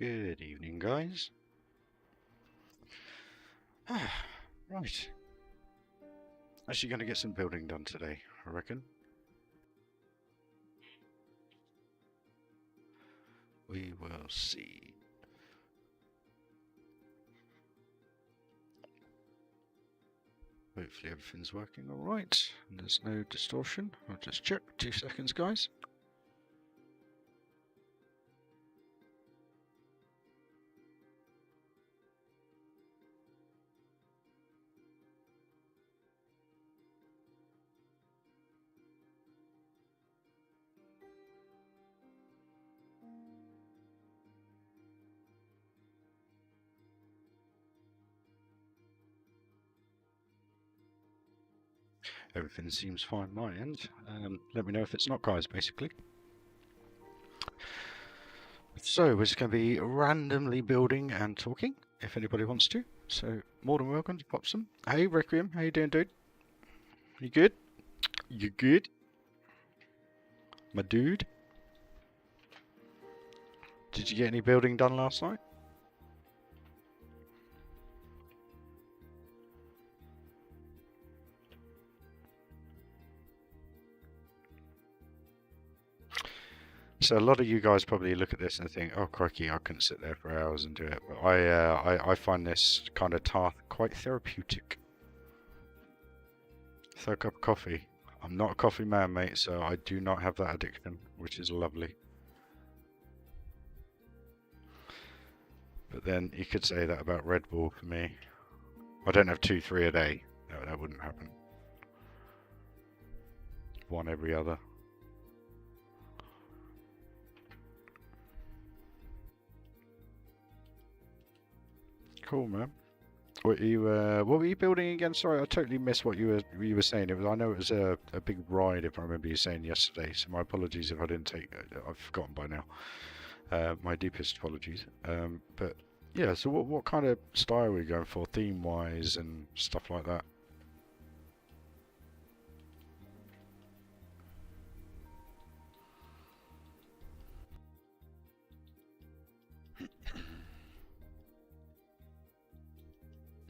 Good evening, guys. Right. Actually going to get some building done today, I reckon. We will see. Hopefully everything's working alright. There's no distortion. I'll just check. 2 seconds, guys. Everything seems fine on my end. Let me know if it's not, guys, basically. So, we're just going to be randomly building and talking, if anybody wants to. So, more than welcome to pop some. Hey, Requiem, how you doing, dude? You good? You good? My dude? Did you get any building done last night? So a lot of you guys probably look at this and think, "Oh, crikey, I couldn't sit there for hours and do it." But I find this kind of task quite therapeutic. So a cup of coffee. I'm not a coffee man, mate, so I do not have that addiction, which is lovely. But then you could say that about Red Bull for me. I don't have 2, 3 a day. No, that wouldn't happen. 1 every other. Cool, man. What were you building again? Sorry, I totally missed what you were saying. I know it was a big ride, if I remember you saying yesterday. So my apologies if I didn't take. I've forgotten by now. My deepest apologies. But yeah, so what kind of style are we going for, theme-wise and stuff like that?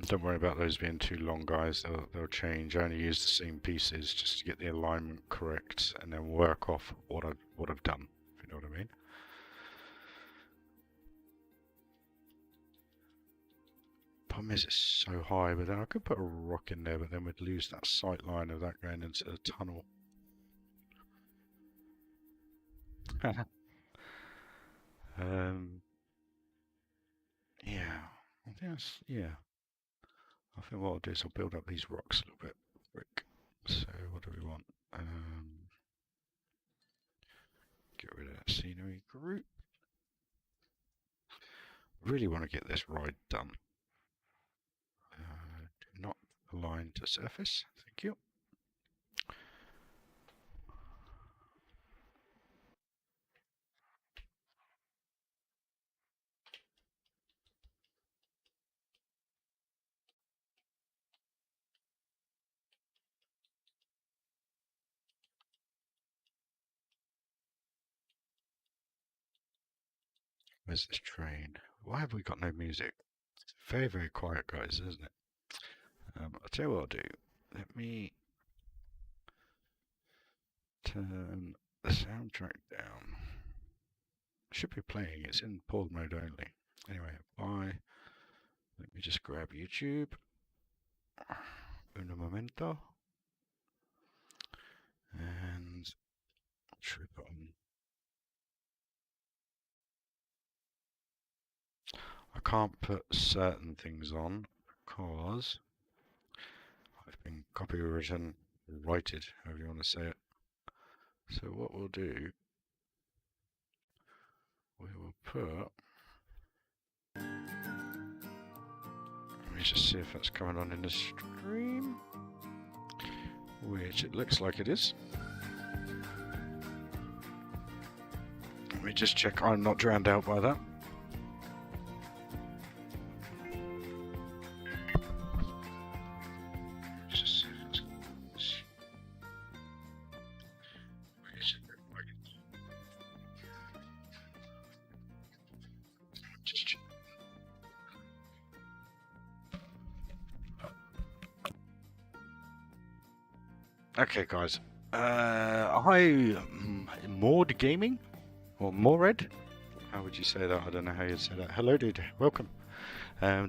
Don't worry about those being too long, guys. They'll change. I only use the same pieces just to get the alignment correct, and then work off what I've done. If you know what I mean. Problem is, it's so high. But then I could put a rock in there, but then we'd lose that sight line of that going into the tunnel. Yeah. I think yeah. I think what I'll do is I'll build up these rocks a little bit. Brick. So what do we want? Get rid of that scenery group. Really want to get this ride done. Do not align to surface. Thank you. Where's this train? Why have we got no music? It's very, very quiet, guys, isn't it? I'll tell you what I'll do. Let me turn the soundtrack down. It should be playing. It's in pause mode only. Anyway, bye. Let me just grab YouTube. Un momento. And trip on. I can't put certain things on because I've been copywritten, righted, however you want to say it. So what we'll do, we will put. Let me just see if that's coming on in the stream, which it looks like it is. Let me just check I'm not drowned out by that. Okay, guys. Hi, Maud Gaming? Or Mored? How would you say that? I don't know how you'd say that. Hello, dude. Welcome.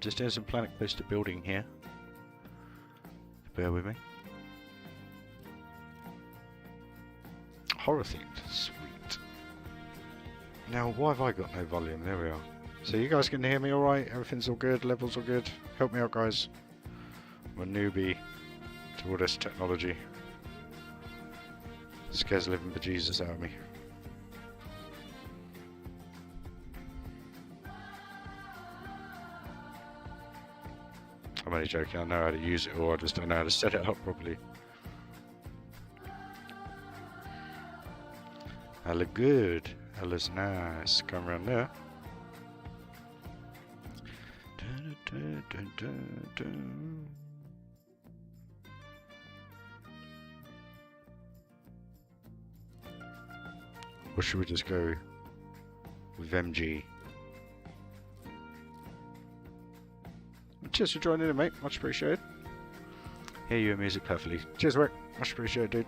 Just doing some Planet Coaster building here. Bear with me. Horror themed. Sweet. Now, why have I got no volume? There we are. So you guys can hear me alright? Everything's all good? Levels all good? Help me out, guys. I'm a newbie to all this technology. Scares the living bejesus out of me. I'm only joking, I know how to use it all, I just don't know how to set it up properly. I look good, that looks nice. Come around there. Dun, dun, dun, dun. Or should we just go with MG? Cheers for joining in, mate. Much appreciated. Hear your music perfectly. Cheers, Rick. Much appreciated, dude.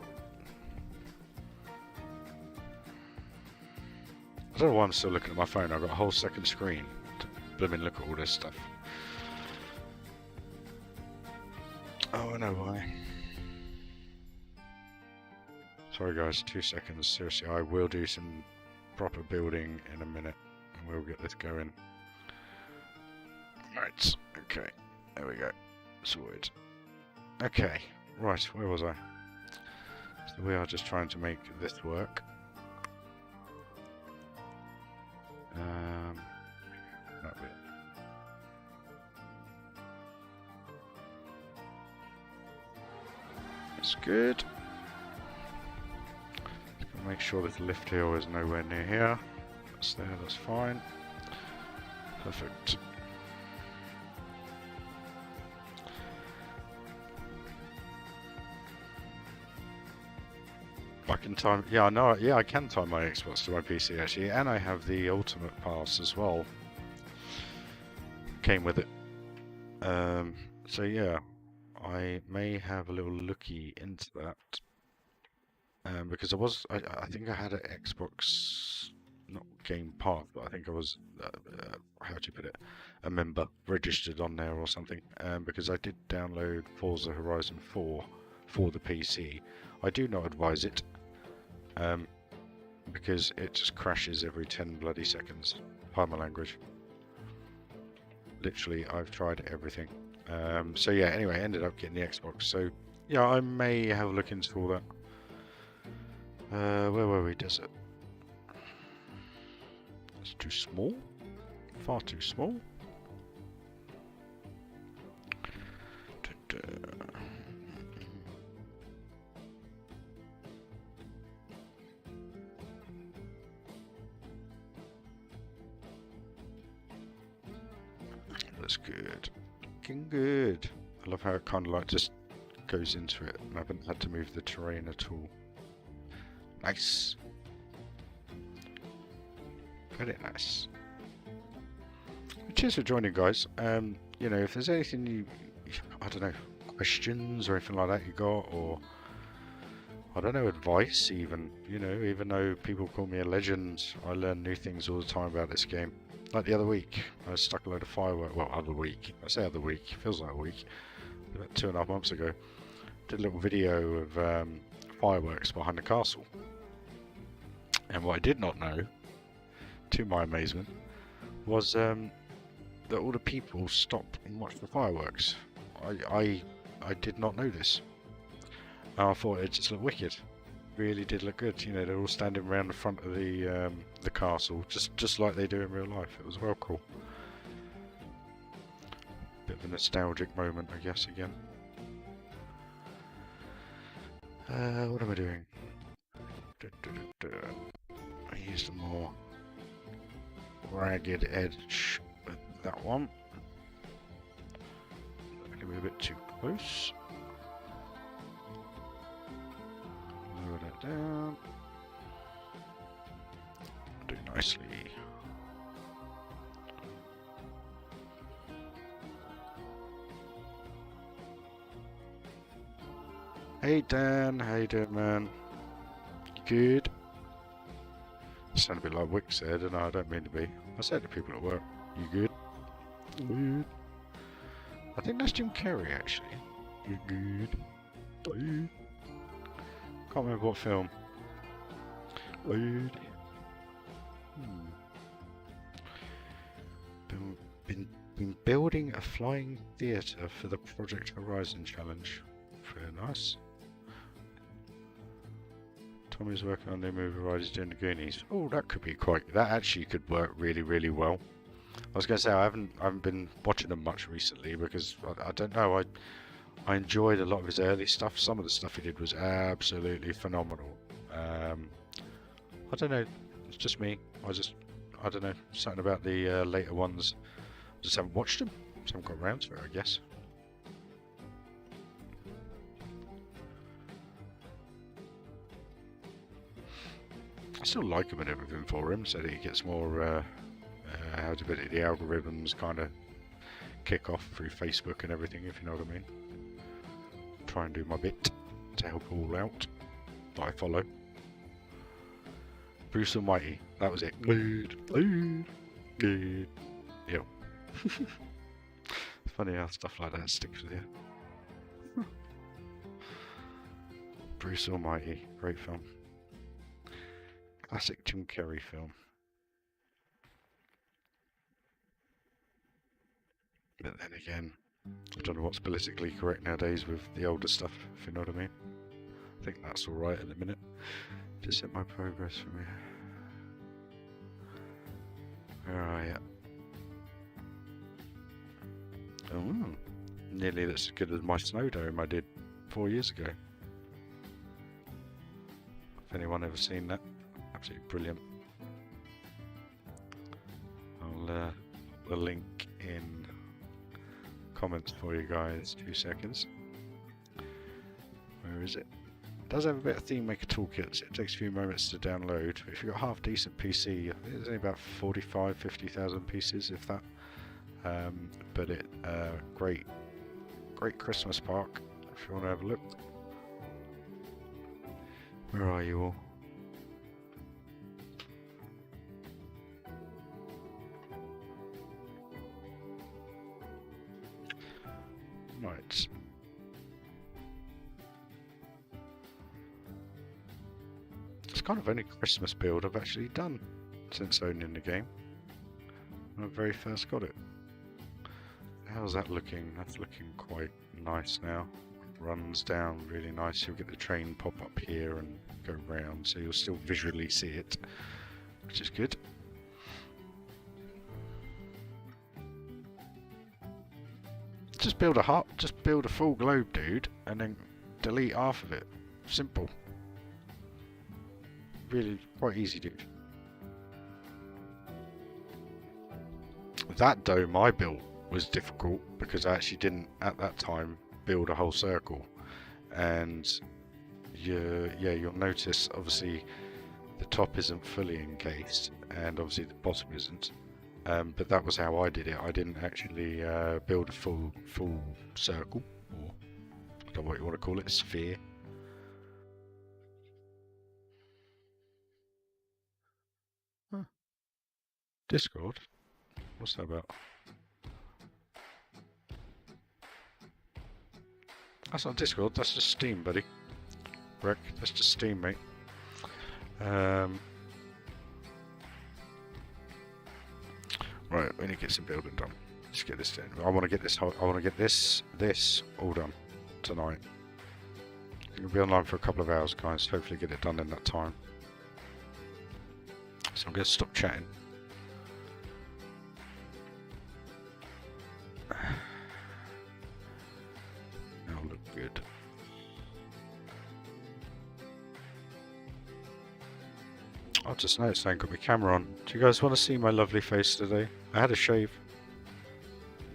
I don't know why I'm still looking at my phone. I've got a whole second screen to blooming look at all this stuff. Oh, I know why. Sorry, guys. 2 seconds. Seriously, I will do some proper building in a minute, and we'll get this going. Right. Okay. There we go. Sorted. Okay. Right. Where was I? So we are just trying to make this work. That bit. That's good. Make sure this lift hill is nowhere near here. That's there, that's fine. Perfect. I can time, yeah, I know, yeah, I can time my Xbox to my PC actually, and I have the Ultimate Pass as well. Came with it. So yeah, I may have a little looky into that. Because I think I had an Xbox, not Game Pass, but I think I was, how do you put it, a member registered on there or something. Because I did download Forza Horizon 4 for the PC. I do not advise it, because it just crashes every 10 bloody seconds. Pardon my language. Literally, I've tried everything. So yeah, anyway, I ended up getting the Xbox. So yeah, I may have a look into all that. Where were we? Desert. It's too small. Far too small. That's good. Looking good. I love how it kind of like just goes into it, and I haven't had to move the terrain at all. Nice. Very nice. Cheers for joining, guys. You know, if there's anything I don't know, questions or anything like that you got, or I don't know, advice even, you know, even though people call me a legend, I learn new things all the time about this game. Like the other week, I stuck a load of fireworks, well, other week, I say other week, it feels like a week, about 2.5 months ago, did a little video of fireworks behind the castle. And what I did not know, to my amazement, was that all the people stopped and watched the fireworks. I did not know this. And I thought it just looked wicked. Really did look good. You know, they're all standing around the front of the castle, just like they do in real life. It was well cool. Bit of a nostalgic moment, I guess, again. What am I doing? I used a more ragged edge with that one. That can be a bit too close. Lower that down. Do nicely. Hey Dan, how you doing, man? Good. I sound a bit like Wick said, and I don't mean to be. I said to people at work, you good? Good. I think that's Jim Carrey, actually. You good? Good. Can't remember what film. Good. Been building a flying theatre for the Project Horizon challenge. Very nice. Tommy's working on the movie while he's doing the Goonies. Oh, that could be quite. That actually could work really, really well. I was going to say I haven't been watching them much recently because I don't know. I enjoyed a lot of his early stuff. Some of the stuff he did was absolutely phenomenal. I don't know. It's just me. I don't know. Something about the later ones. Just haven't watched them. Just haven't got around to it, I guess. I still like him and everything for him, so that he gets more, how to put it, the algorithms kind of kick off through Facebook and everything, if you know what I mean. Try and do my bit to help all out that I follow. Bruce Almighty, that was it. Good. Yo. Funny how stuff like that sticks with you. Bruce Almighty, great film. Classic Jim Carrey film. But then again, I don't know what's politically correct nowadays with the older stuff, if you know what I mean. I think that's alright at the minute. Just hit my progress for me. Where are you? Oh, nearly that's as good as my snow dome I did 4 years ago. If anyone ever seen that, absolutely brilliant. I'll the link in comments for you guys. 2 seconds. Where is it? It does have a bit of theme maker toolkits. It takes a few moments to download. If you've got a half decent PC, I think there's only about 50,000 pieces, if that. But it great Christmas park if you want to have a look. Where are you all? Right. It's kind of only Christmas build I've actually done since owning the game. When I very first got it. How's that looking? That's looking quite nice now. Runs down really nice. You'll get the train pop up here and go round, so you'll still visually see it, which is good. Just build a full globe, dude, and then delete half of it. Simple. Really quite easy, dude. That dome I built was difficult because I actually didn't at that time build a whole circle, and you'll notice obviously the top isn't fully encased and obviously the bottom isn't, but that was how I did it. I didn't actually build a full circle, or I don't know what you want to call it, sphere. Huh. Discord? What's that about? That's not Discord, that's just Steam, buddy. Rick, that's just Steam, mate. Right, we need to get some building done. Let's get this done. I want to get this. I want to get this all done tonight. We'll be online for a couple of hours, guys. Hopefully, get it done in that time. So I'm going to stop chatting. That'll look good. I just noticed I ain't got my camera on. Do you guys want to see my lovely face today? I had a shave.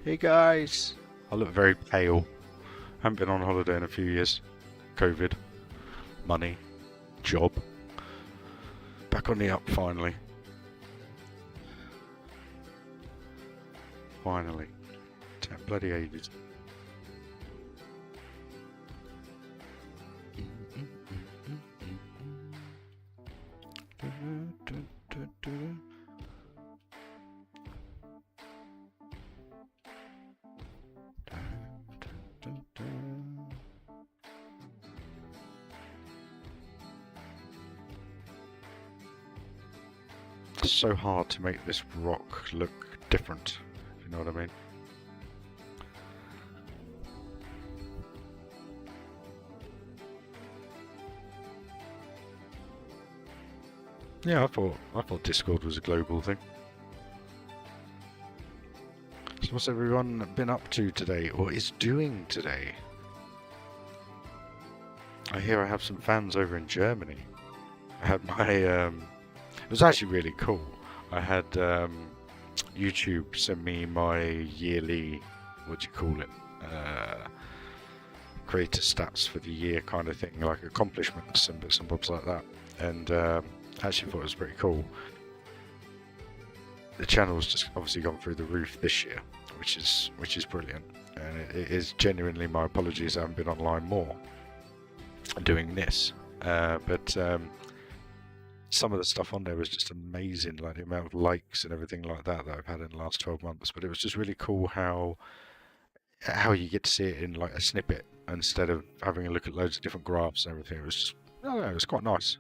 Hey guys! I look very pale. Haven't been on holiday in a few years. COVID. Money. Job. Back on the up finally. Finally. 10 bloody ages. It's so hard to make this rock look different, if you know what I mean. Yeah, I thought Discord was a global thing. So what's everyone been up to today, or is doing today? I hear I have some fans over in Germany. I had my it was actually really cool. I had YouTube send me my yearly, what do you call it, creator stats for the year kind of thing, like accomplishments and bits and bobs like that. And actually thought it was pretty cool. The channel's just obviously gone through the roof this year, which is brilliant. And it is genuinely my apologies I haven't been online more doing this. But some of the stuff on there was just amazing, like the amount of likes and everything like that I've had in the last 12 months. But it was just really cool how you get to see it in like a snippet instead of having a look at loads of different graphs and everything. It was just, I don't know, it was quite nice.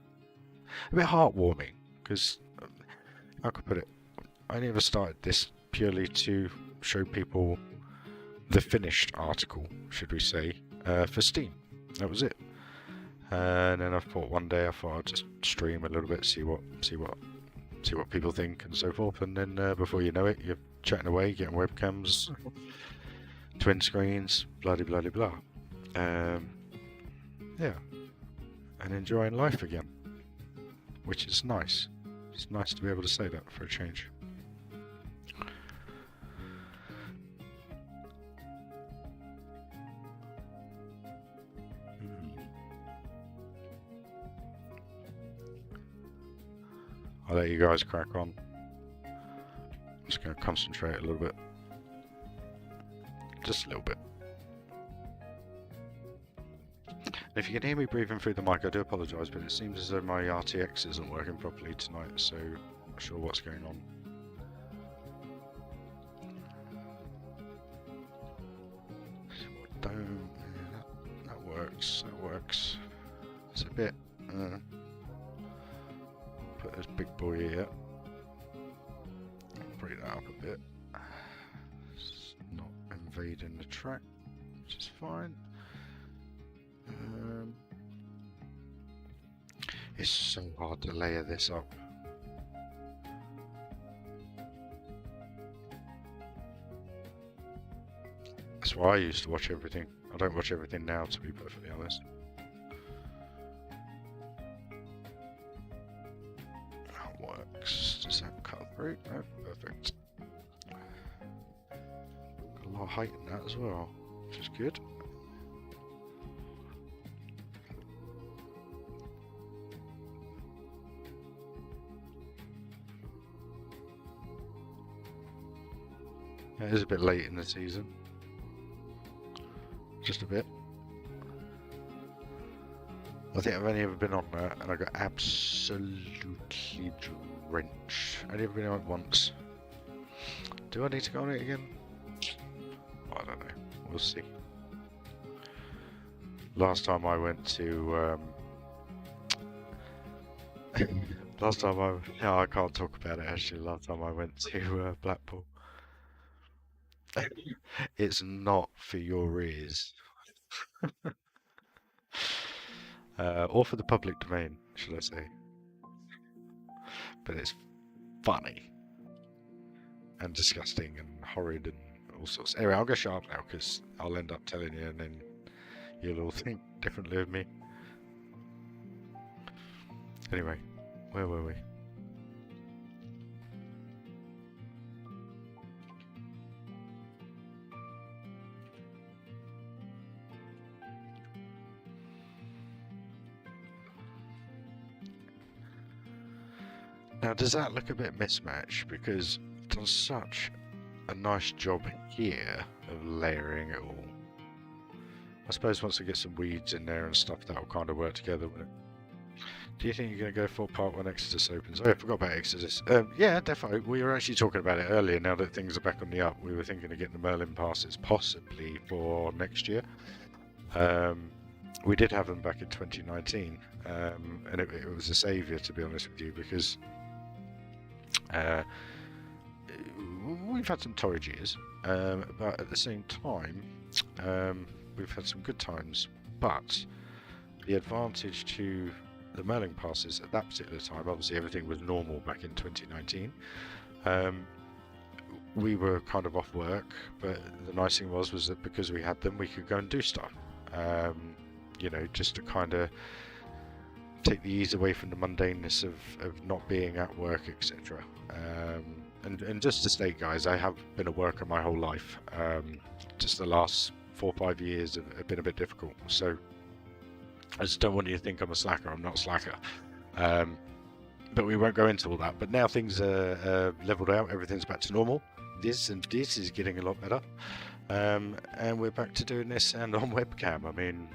A bit heartwarming, because, how could I put it, I never started this purely to show people the finished article, should we say, for Steam. That was it. And then I thought one day I'd just stream a little bit, see what people think and so forth. And then before you know it, you're chatting away, getting webcams, twin screens, blah blah blah blah. Yeah, and enjoying life again, which is nice. It's nice to be able to say that for a change. I'll let you guys crack on. I'm just going to concentrate a little bit. Just a little bit. And if you can hear me breathing through the mic, I do apologise, but it seems as though my RTX isn't working properly tonight, so I'm not sure what's going on. Don't... Yeah, that works, that works. It's a bit... put this big boy here. Bring that up a bit. It's not invading the track, which is fine. It's so hard to layer this up. That's why I used to watch everything. I don't watch everything now, to be perfectly honest. That works. Does that cut through? No, perfect. Got a lot of height in that as well, which is good. It is a bit late in the season. Just a bit. I think I've only ever been on there and I got absolutely drenched. I've only ever been on it once. Do I need to go on it again? I don't know. We'll see. Last time I went to... last time I... No, I can't talk about it actually. Last time I went to Blackpool. It's not for your ears. Or for the public domain, should I say. But it's funny. And disgusting and horrid and all sorts. Anyway, I'll go shut up now because I'll end up telling you and then you'll all think differently of me. Anyway, where were we? Now, does that look a bit mismatched? Because I've done such a nice job here of layering it all. I suppose once I get some weeds in there and stuff, that'll kind of work together with it. Do you think you're going to go full part when Exodus opens? Oh, I forgot about Exodus. Yeah, definitely. We were actually talking about it earlier. Now that things are back on the up, we were thinking of getting the Merlin passes possibly for next year. We did have them back in 2019, and it was a saviour, to be honest with you, because We've had some torrid years, but at the same time, we've had some good times. But the advantage to the Merlin passes at that particular time, obviously everything was normal back in 2019. We were kind of off work, but the nice thing was that because we had them, we could go and do stuff. You know, just to kind of take the ease away from the mundaneness of not being at work, etc. And just to state, guys, I have been a worker my whole life. Just the last 4 or 5 years have been a bit difficult. So I just don't want you to think I'm a slacker. I'm not a slacker. But we won't go into all that. But now things are leveled out. Everything's back to normal. This is getting a lot better. And we're back to doing this and on webcam. I mean,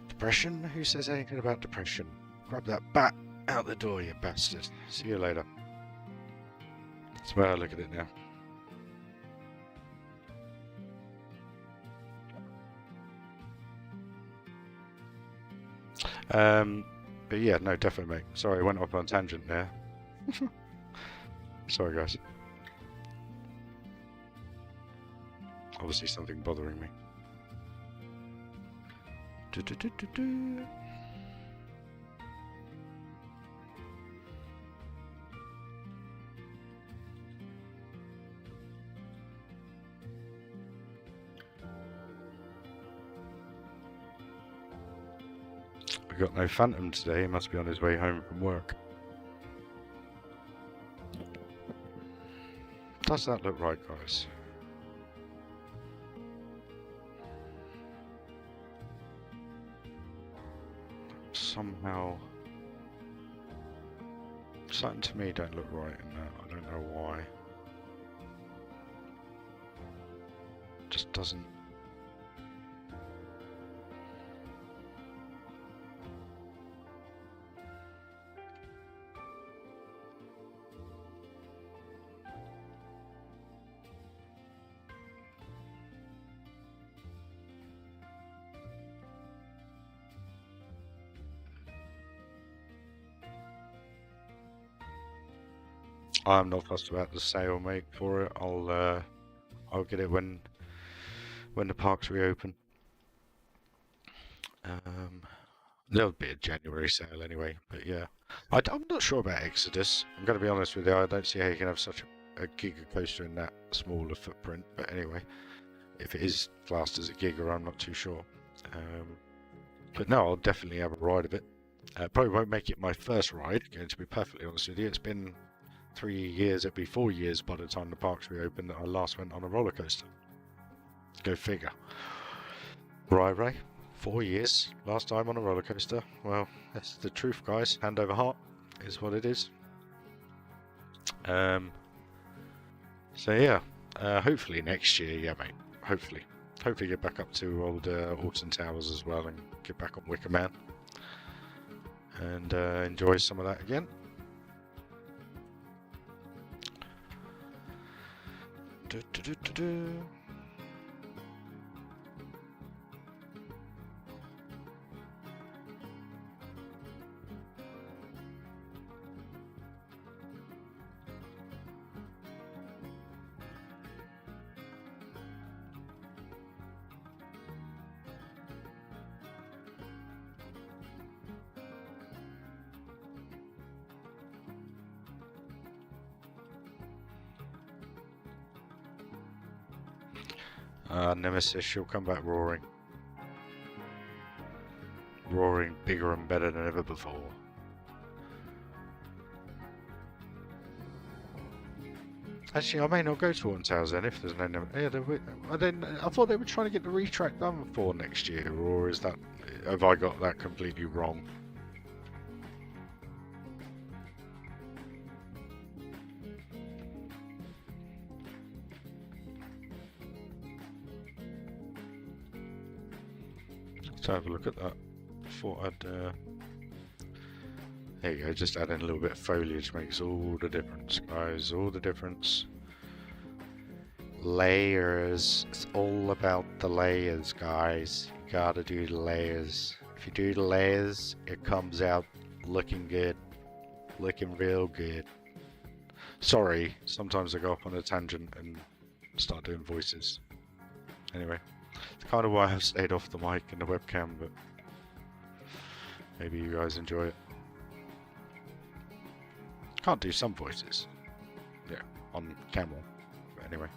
depression? Who says anything about depression? Grab that bat out the door, you bastard. See you later. That's where I look at it now. But yeah, no, definitely, mate. Sorry, I went off on a tangent there. Sorry, guys. Obviously something bothering me. We got no Phantom today. He must be on his way home from work. Does that look right, guys? Somehow, something to me don't look right in that. I don't know why. Just doesn't. I'm not fussed about the sale, mate. For it, I'll get it when the parks reopen. There'll be a January sale anyway, but yeah, I'm not sure about Exodus. I'm going to be honest with you. I don't see how you can have such a giga coaster in that smaller footprint. But anyway, if it is classed as a giga, I'm not too sure. But no, I'll definitely have a ride of it. Probably won't make it my first ride. Going to be perfectly honest with you, it's been 3 years, it'd be 4 years by the time the parks reopened that I last went on a roller coaster. Go figure. Right, Ray? 4 years last time on a roller coaster. Well, that's the truth, guys. Hand over heart is what it is. So yeah, hopefully next year, yeah, mate. Hopefully get back up to old Alton Towers as well and get back on Wicker Man and enjoy some of that again. Nemesis, she'll come back roaring. Roaring bigger and better than ever before. Actually, I may not go to Alton Towers then if there's no Nemesis. Yeah, I thought they were trying to get the retrack done for next year, or is that... have I got that completely wrong? Let's have a look at that. Thought I'd there you go, just adding a little bit of foliage makes all the difference, guys, all the difference. Layers, it's all about the layers, guys. You gotta do the layers. If you do the layers, it comes out looking good. looking real good. Sorry, sometimes I go off on a tangent and start doing voices. Anyway, it's kind of why I've stayed off the mic and the webcam, but maybe you guys enjoy it. Can't do some voices, yeah, on camera, but anyway.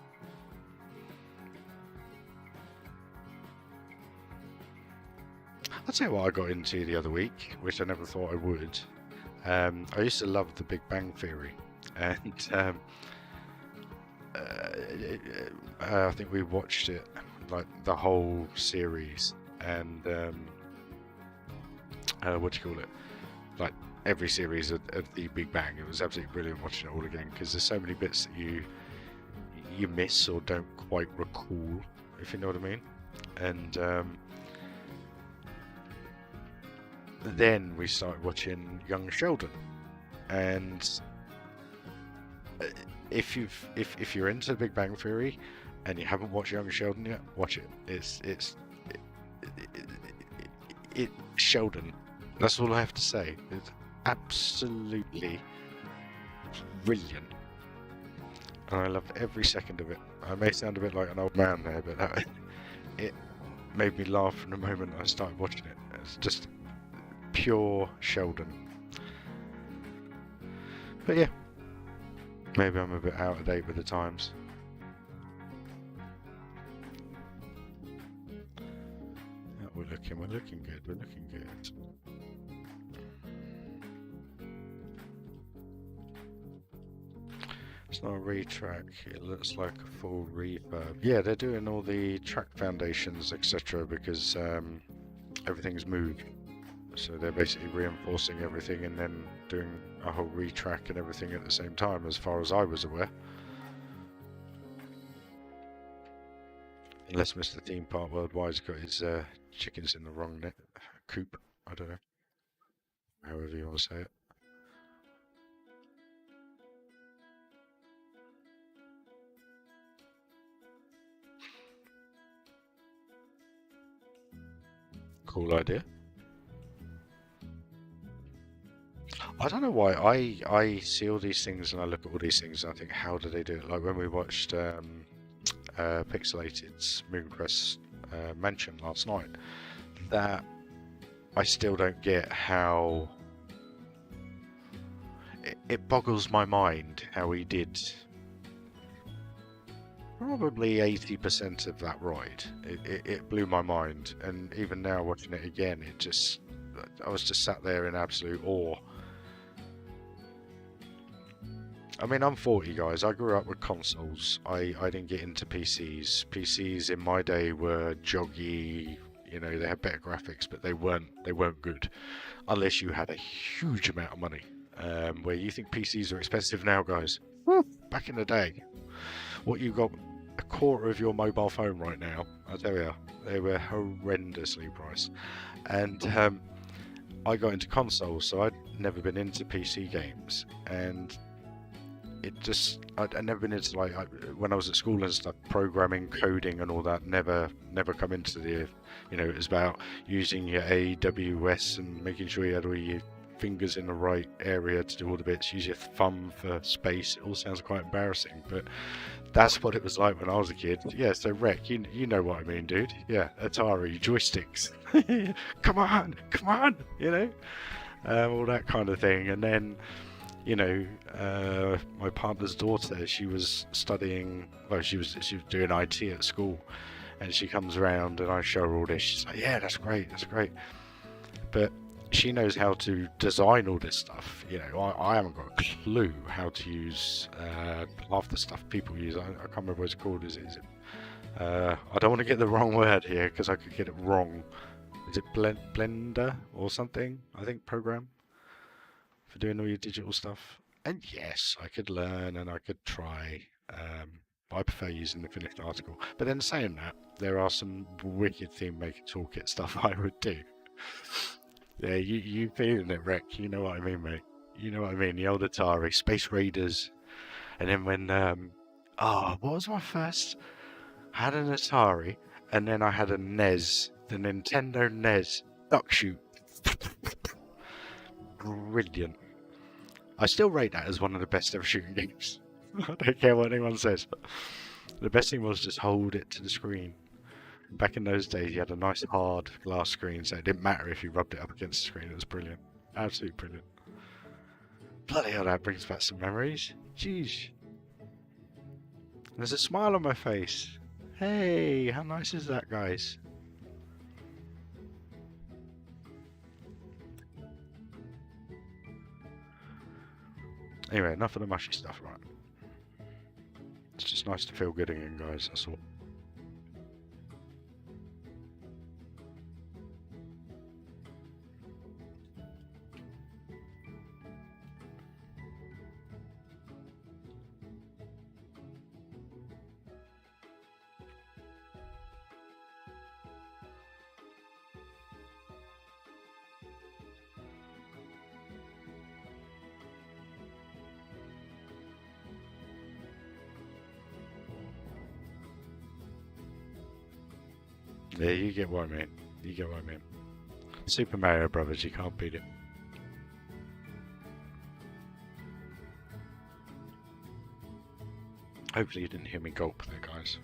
I'll tell you what I got into the other week, which I never thought I would. I used to love The Big Bang Theory, and I think we watched it, like the whole series, and what do you call it? Like every series of The Big Bang. It was absolutely brilliant watching it all again, because there's so many bits that you miss or don't quite recall, if you know what I mean. And then we started watching Young Sheldon, and if you're into The Big Bang Theory and you haven't watched Young Sheldon yet, watch it. It's Sheldon. That's all I have to say. It's absolutely brilliant, and I loved every second of it. I may sound a bit like an old man there, but it made me laugh from the moment I started watching it. It's just pure Sheldon. But yeah, maybe I'm a bit out of date with the times. Yeah, we're looking good. We're looking good. It's not a retrack, it looks like a full refurb. Yeah, they're doing all the track foundations, etc., because everything's moved. So they're basically reinforcing everything and then doing a whole retrack and everything at the same time, as far as I was aware. Unless Mr. Theme Park Worldwide's got his chickens in the wrong coop. I don't know. However you want to say it. Cool idea. I don't know why I see all these things and I look at all these things and I think, how do they do it? Like when we watched Pixelated's Mooncrest Mansion last night, that I still don't get how it boggles my mind how he did probably 80% of that ride. It blew my mind, and even now watching it again, I was just sat there in absolute awe. I mean, I'm 40, guys. I grew up with consoles. I didn't get into PCs. PCs in my day were joggy. You know, they had better graphics, but they weren't good unless you had a huge amount of money. Where you think PCs are expensive now, guys? Back in the day, what you got a quarter of your mobile phone right now, I tell you, they were horrendously priced. And I got into consoles, so I'd never been into PC games, and I'd never been into, like, when I was at school and stuff, programming, coding and all that, never come into the, you know, it was about using your AWS and making sure you had all your fingers in the right area to do all the bits, use your thumb for space. It all sounds quite embarrassing, but that's what it was like when I was a kid. Yeah, so Rec, you know what I mean, dude. Yeah, Atari, joysticks. come on, you know, all that kind of thing. And then, you know, my partner's daughter, she was studying, well, she was doing IT at school, and she comes around and I show her all this. She's like, yeah, that's great. But she knows how to design all this stuff. You know, I haven't got a clue how to use half the stuff people use. I can't remember what it's called. Is it? I don't want to get the wrong word here because I could get it wrong. Is it Blender or something? I think program for doing all your digital stuff. And yes, I could learn and I could try. But I prefer using the finished article. But then saying that, there are some wicked theme maker toolkit stuff I would do. Yeah, you feeling it, Rec? You know what I mean, mate. You know what I mean. The old Atari, Space Raiders, and then when what was my first? I had an Atari, and then I had a NES, the Nintendo NES Duck Shoot. Brilliant. I still rate that as one of the best ever shooting games. I don't care what anyone says. The best thing was just hold it to the screen. Back in those days, you had a nice hard glass screen, so it didn't matter if you rubbed it up against the screen. It was brilliant. Absolutely brilliant. Bloody hell, that brings back some memories. Jeez. There's a smile on my face. Hey, how nice is that, guys? Anyway, enough of the mushy stuff, right? It's just nice to feel good again, guys, that's all. Yeah, you get what I mean. You get what I mean. Super Mario Brothers, you can't beat it. Hopefully you didn't hear me gulp there, guys.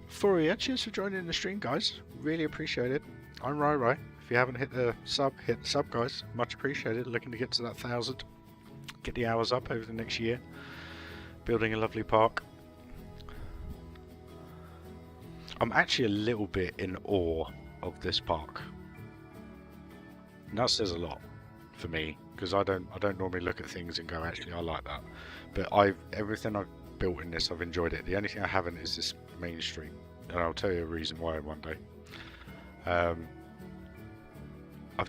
Furia, cheers for joining the stream, guys. Really appreciate it. I'm Rai. If you haven't hit the sub, guys. Much appreciated. Looking to get to that 1,000. Get the hours up over the next year. Building a lovely park. I'm actually a little bit in awe of this park. And that says a lot for me, because I don't normally look at things and go, actually I like that. But everything I've built in this, I've enjoyed it. The only thing I haven't is this main street, and I'll tell you a reason why one day. I've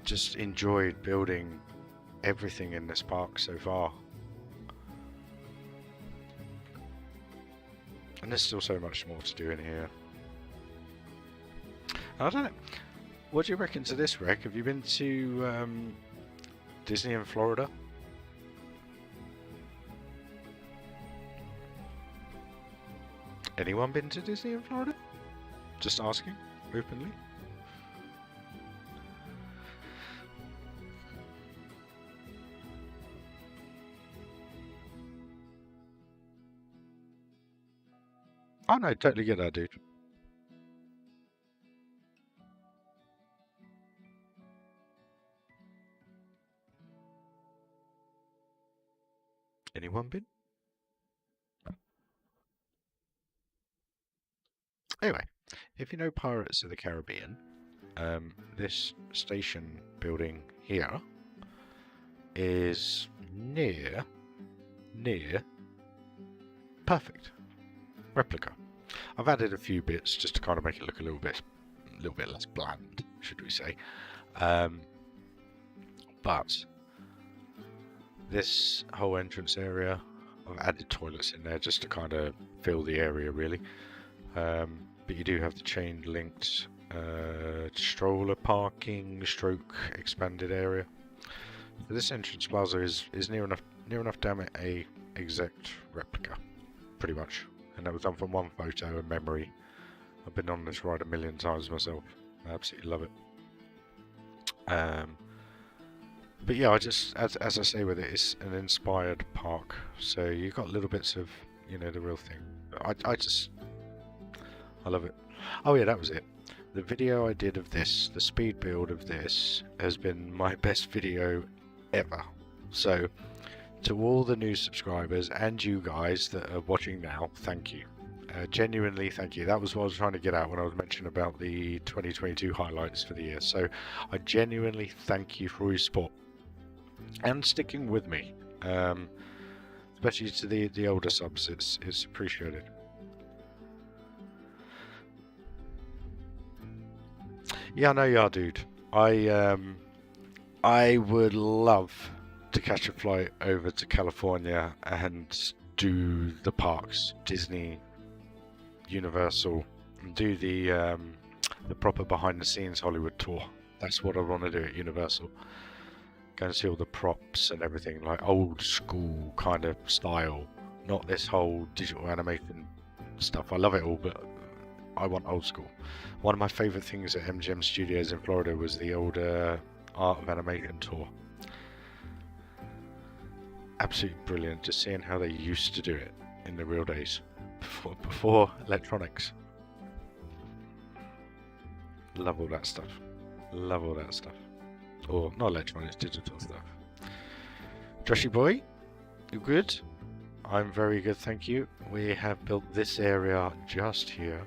just enjoyed building everything in this park so far. And there's still so much more to do in here. I don't know. What do you reckon to this, Rec? Have you been to Disney in Florida? Anyone been to Disney in Florida? Just asking, openly. Oh no, totally get that, dude. Anyone been? Anyway, if you know Pirates of the Caribbean, this station building here is near perfect replica. I've added a few bits just to kind of make it look a little bit less bland, should we say. But this whole entrance area, I've added toilets in there just to kind of fill the area, really. But you do have the chain linked stroller parking stroke expanded area. So this entrance plaza is near enough damn it a exact replica, pretty much. And that was done from one photo and memory. I've been on this ride a million times myself. I absolutely love it. But yeah, I just, as I say with it, it's an inspired park. So you've got little bits of, you know, the real thing. I love it. Oh yeah, that was it. The video I did of this, the speed build of this, has been my best video ever. So, to all the new subscribers and you guys that are watching now, thank you. Genuinely thank you. That was what I was trying to get at when I was mentioning about the 2022 highlights for the year. So I genuinely thank you for your support and sticking with me, especially to the older subs. It's appreciated. Yeah, I know you are, dude. I would love to catch a flight over to California and do the parks, Disney, Universal, and do the proper behind the scenes Hollywood tour. That's what I want to do at Universal. Go and see all the props and everything, like old school kind of style, not this whole digital animation stuff. I love it all, but I want old school. One of my favourite things at MGM Studios in Florida was the old Art of Animation tour. Absolutely brilliant, just seeing how they used to do it in the real days, before electronics. Love all that stuff. Love all that stuff. Or not electronics, digital stuff. Joshy boy, you good? I'm very good, thank you. We have built this area just here.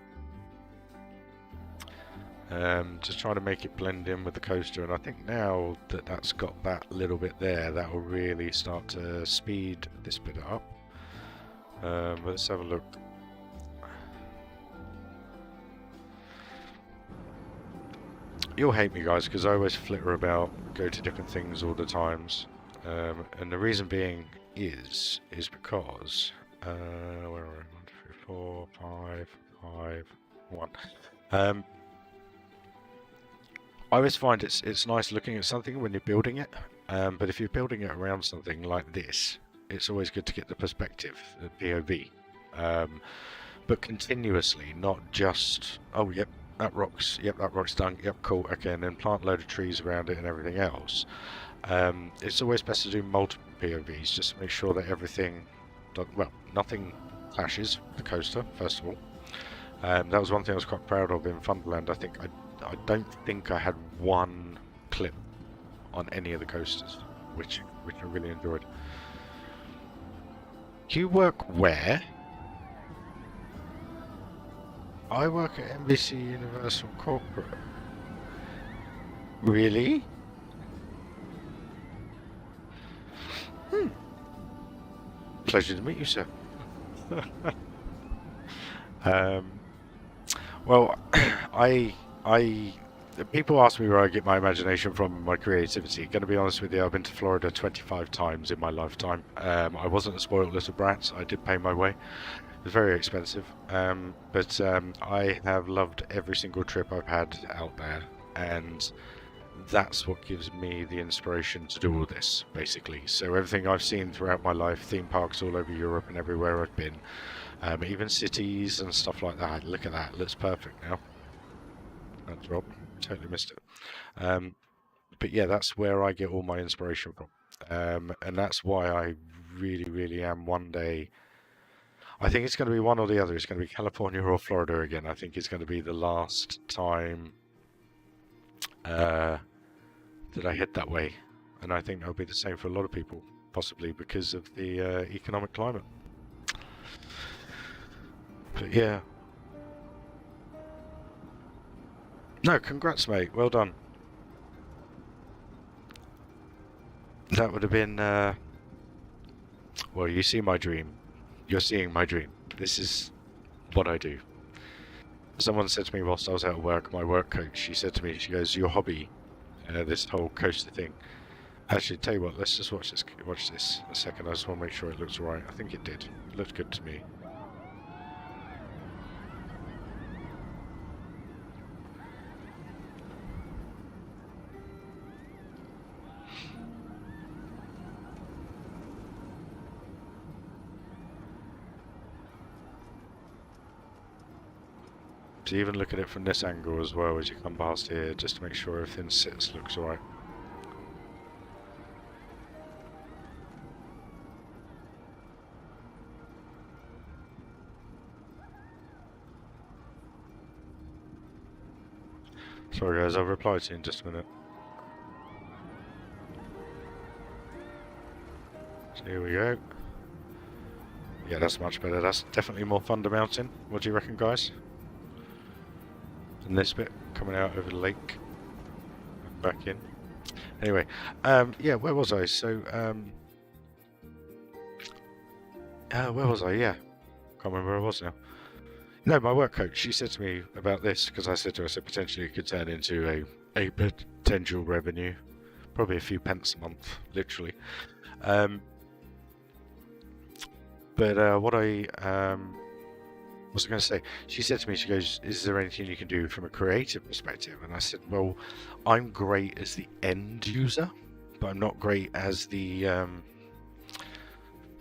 Just trying to make it blend in with the coaster, and I think now that that's got that little bit there, that will really start to speed this bit up. Let's have a look. You'll hate me, guys, because I always flitter about, go to different things all the times, and the reason being is because where are we? 1, 2, 3, 4, 5, 5, 1. I always find it's nice looking at something when you're building it, but if you're building it around something like this, it's always good to get the perspective, the POV, but continuously, not just, oh yep, that rock's done, yep, cool, okay, and then plant a load of trees around it and everything else. It's always best to do multiple POVs, just to make sure that everything, well, nothing clashes with the coaster, first of all. That was one thing I was quite proud of in Thunderland. I don't think I had one clip on any of the coasters, which I really enjoyed. You work where? I work at NBC Universal Corporate. Really? Pleasure to meet you, sir. Well, people ask me where I get my imagination from and my creativity. Going to be honest with you, I've been to Florida 25 times in my lifetime. I wasn't a spoiled little brat. I did pay my way. It was very expensive, but I have loved every single trip I've had out there, and that's what gives me the inspiration to do all this, basically. So everything I've seen throughout my life, theme parks all over Europe and everywhere I've been, even cities and stuff like that. Look at that, it looks perfect now. That's Rob, totally missed it. But yeah, that's where I get all my inspiration from, and that's why I really am one day. I think it's going to be one or the other. It's going to be California or Florida again. I think it's going to be the last time that I head that way, and I think that'll be the same for a lot of people, possibly because of the economic climate. But yeah, no, congrats, mate. Well done. That would have been. Well, you see my dream. You're seeing my dream. This is what I do. Someone said to me whilst I was at work, my work coach, she said to me, she goes, your hobby, this whole coaster thing. Actually, tell you what, let's just watch this a second. I just want to make sure it looks right. I think it did. It looked good to me. So even look at it from this angle as well as you come past here, just to make sure everything sits, looks alright. Sorry guys, I'll reply to you in just a minute. So here we go. Yeah, that's much better. That's definitely more fun to mountain. What do you reckon, guys? And this bit coming out over the lake, back in. Anyway, yeah, where was I? So, where was I? Yeah, can't remember where I was now. No, my work coach, she said to me about this, because I said to her, I said potentially it could turn into a potential revenue, probably a few pence a month, literally. But what was I going to say? She said to me, she goes, is there anything you can do from a creative perspective? And I said, well, I'm great as the end user, but I'm not great as the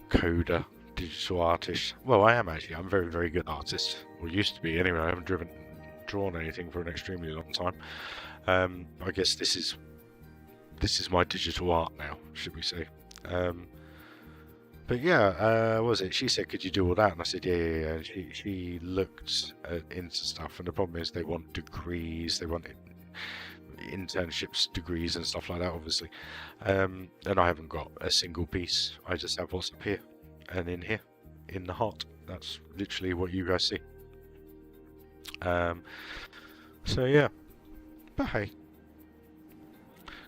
coder, digital artist. Well, I am actually. I'm a very good artist, or used to be anyway. I haven't drawn anything for an extremely long time. I guess this is this is my digital art now, should we say. But yeah, what was it? She said, "Could you do all that?" And I said, "Yeah." And she looked into stuff, and the problem is they want degrees, they want internships, degrees, and stuff like that, obviously. And I haven't got a single piece. I just have what's up here and in here, in the heart. That's literally what you guys see. So yeah, but hey.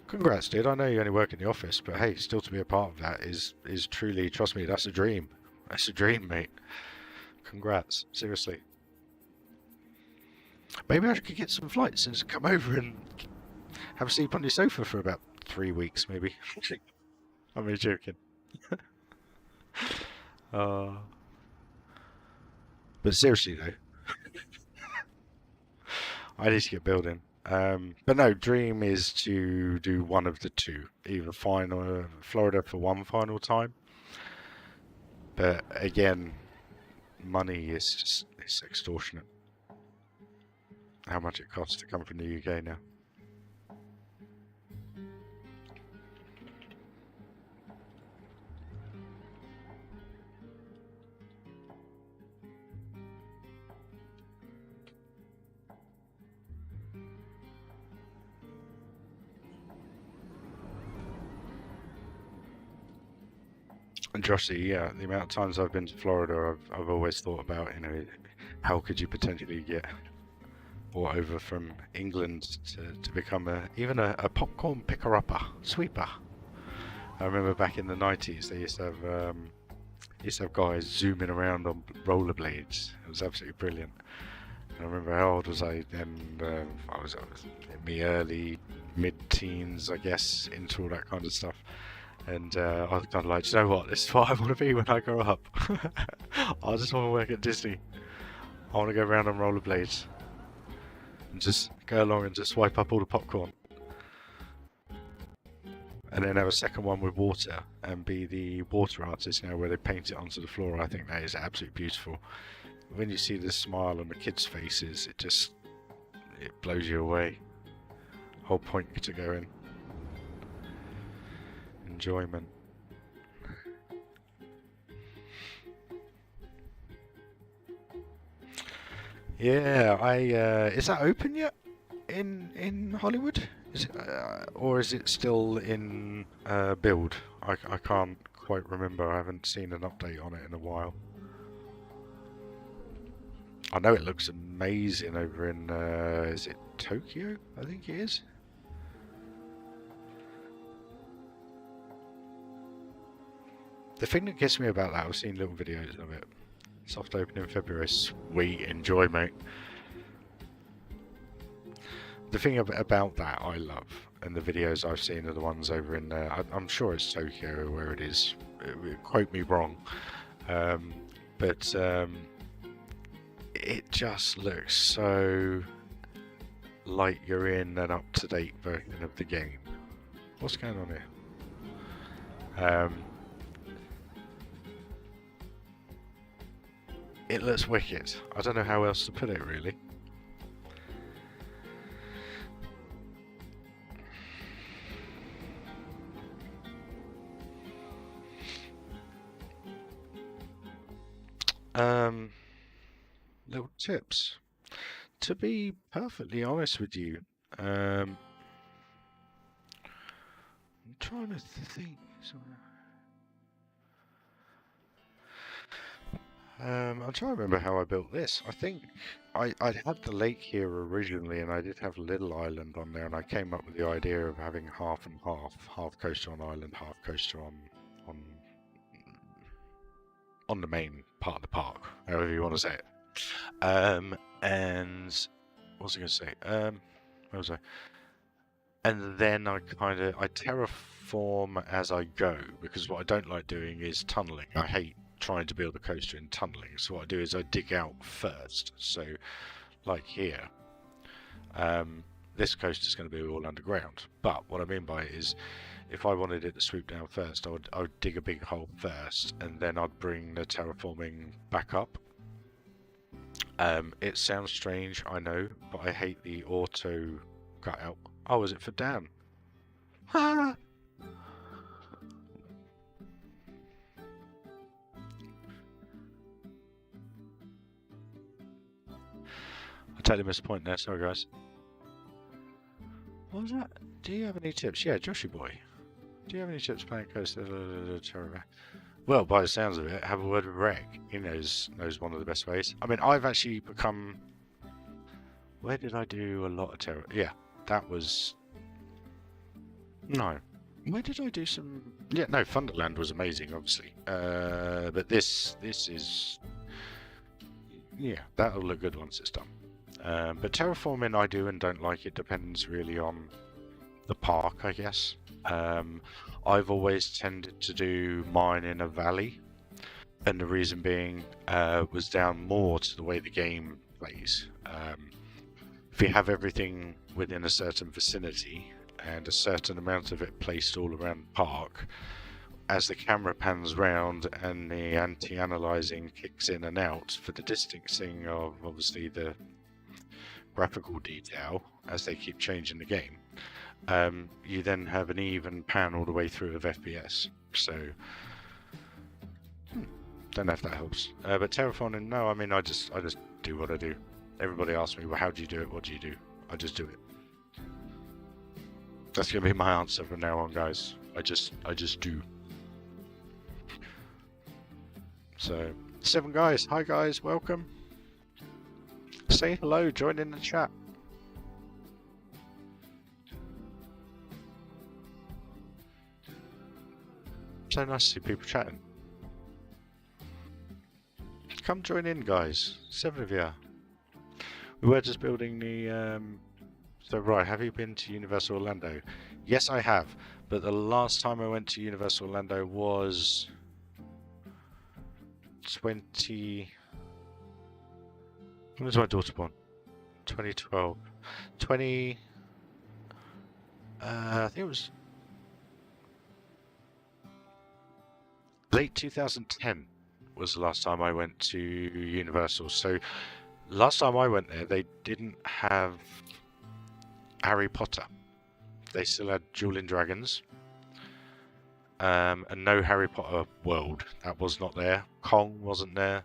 Congrats, dude. I know you only work in the office, but hey, still to be a part of that is truly, trust me, that's a dream. That's a dream, mate. Congrats, seriously. Maybe I could get some flights and come over and have a sleep on your sofa for about 3 weeks, maybe. I'm only joking. But seriously though, I need to get building. But no, dream is to do one of the two, either final Florida for one final time. But again, money is just it's extortionate. How much it costs to come from the UK now. And Joshy, yeah, the amount of times I've been to Florida, I've always thought about, you know, how could you potentially get brought over from England to become even a popcorn picker-upper, sweeper. I remember back in the 90s, they used to have guys zooming around on rollerblades. It was absolutely brilliant. And I remember how old was I then? I was in my early mid-teens, I guess, into all that kind of stuff. And I was kind of like, you know what, this is what I want to be when I grow up. I just want to work at Disney. I want to go around on rollerblades and just go along and just swipe up all the popcorn. And then have a second one with water and be the water artist, you know, where they paint it onto the floor. I think that is absolutely beautiful. When you see the smile on the kids' faces, it blows you away. Whole point to go in. Enjoyment. Yeah, is that open yet in Hollywood? Is it, or is it still in build? I can't quite remember. I haven't seen an update on it in a while. I know it looks amazing over in is it Tokyo? I think it is. The thing that gets me about that, I've seen little videos of it. Soft open in February. Sweet, enjoy, mate. The thing about that I love, and the videos I've seen are the ones over in, I'm sure it's Tokyo where it is. Quote me wrong. But it just looks so like you're in an up-to-date version of the game. What's going on here? It looks wicked. I don't know how else to put it, really. Little tips. To be perfectly honest with you, I'm trying to think. I'm trying to remember how I built this. I think I had the lake here originally, and I did have Little Island on there, and I came up with the idea of having half and half coaster on island, half coaster on the main part of the park, however you want to say it. And what was I going to say? Where was I? And then I terraform as I go, because what I don't like doing is tunneling. I hate trying to build a coaster in tunneling. So what I do is I dig out first. So, like here, this coaster is going to be all underground. But what I mean by it is, if I wanted it to swoop down first, I would dig a big hole first, and then I'd bring the terraforming back up. It sounds strange, I know, but I hate the auto cutout. Oh, is it for Dan? I totally missed a point there. Sorry, guys. What was that? Do you have any tips? Yeah, Joshy boy. Do you have any tips playing Coaster? Well, by the sounds of it, have a word with Rec. He knows one of the best ways. I mean, I've actually become. Where did I do a lot of terror? Yeah, that was. No. Where did I do some? Yeah, no. Thunderland was amazing, obviously. But this is. Yeah, that'll look good once it's done. But terraforming, I do and don't like. It depends really on the park, I guess. I've always tended to do mine in a valley, and the reason being was down more to the way the game plays. If you have everything within a certain vicinity and a certain amount of it placed all around the park, as the camera pans round and the anti-analyzing kicks in and out for the distancing of obviously the graphical detail as they keep changing the game, you then have an even pan all the way through of FPS. So don't know if that helps. But terraforming, no, I mean I just do what I do. Everybody asks me, well, how do you do it? What do you do? I just do it. That's gonna be my answer from now on, guys. I just do. So 7 guys, hi guys, welcome. Say hello, join in the chat. So nice to see people chatting. Come join in, guys. 7 of you. We were just building the. So right, have you been to Universal Orlando? Yes, I have. But the last time I went to Universal Orlando was 20. When was my daughter born? 2012. 20. I think it was late 2010 was the last time I went to Universal. So last time I went there, they didn't have Harry Potter. They still had Dueling Dragons. And no Harry Potter World. That was not there. Kong wasn't there.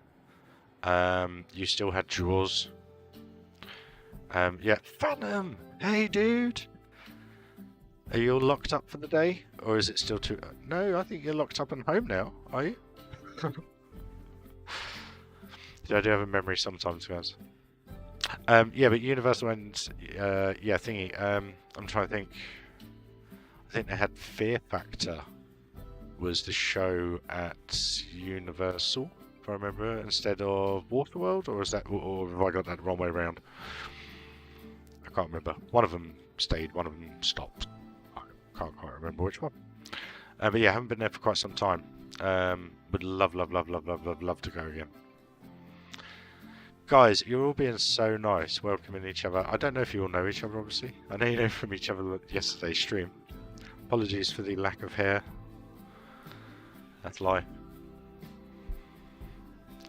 You still had Jaws. Yeah, Phantom! Hey, dude! Are you all locked up for the day? Or is it still too... No, I think you're locked up and home now, are you? I do have a memory sometimes, guys. Yeah, but Universal and... yeah, thingy. I'm trying to think. I think they had Fear Factor was the show at Universal, if I remember, instead of Waterworld, or is that, or have I got that the wrong way around? I can't remember. One of them stayed, one of them stopped. I can't quite remember which one. But yeah, I haven't been there for quite some time. Would love to go again. Guys, you're all being so nice, welcoming each other. I don't know if you all know each other, obviously. I know you know from each other yesterday's stream. Apologies for the lack of hair. That's life.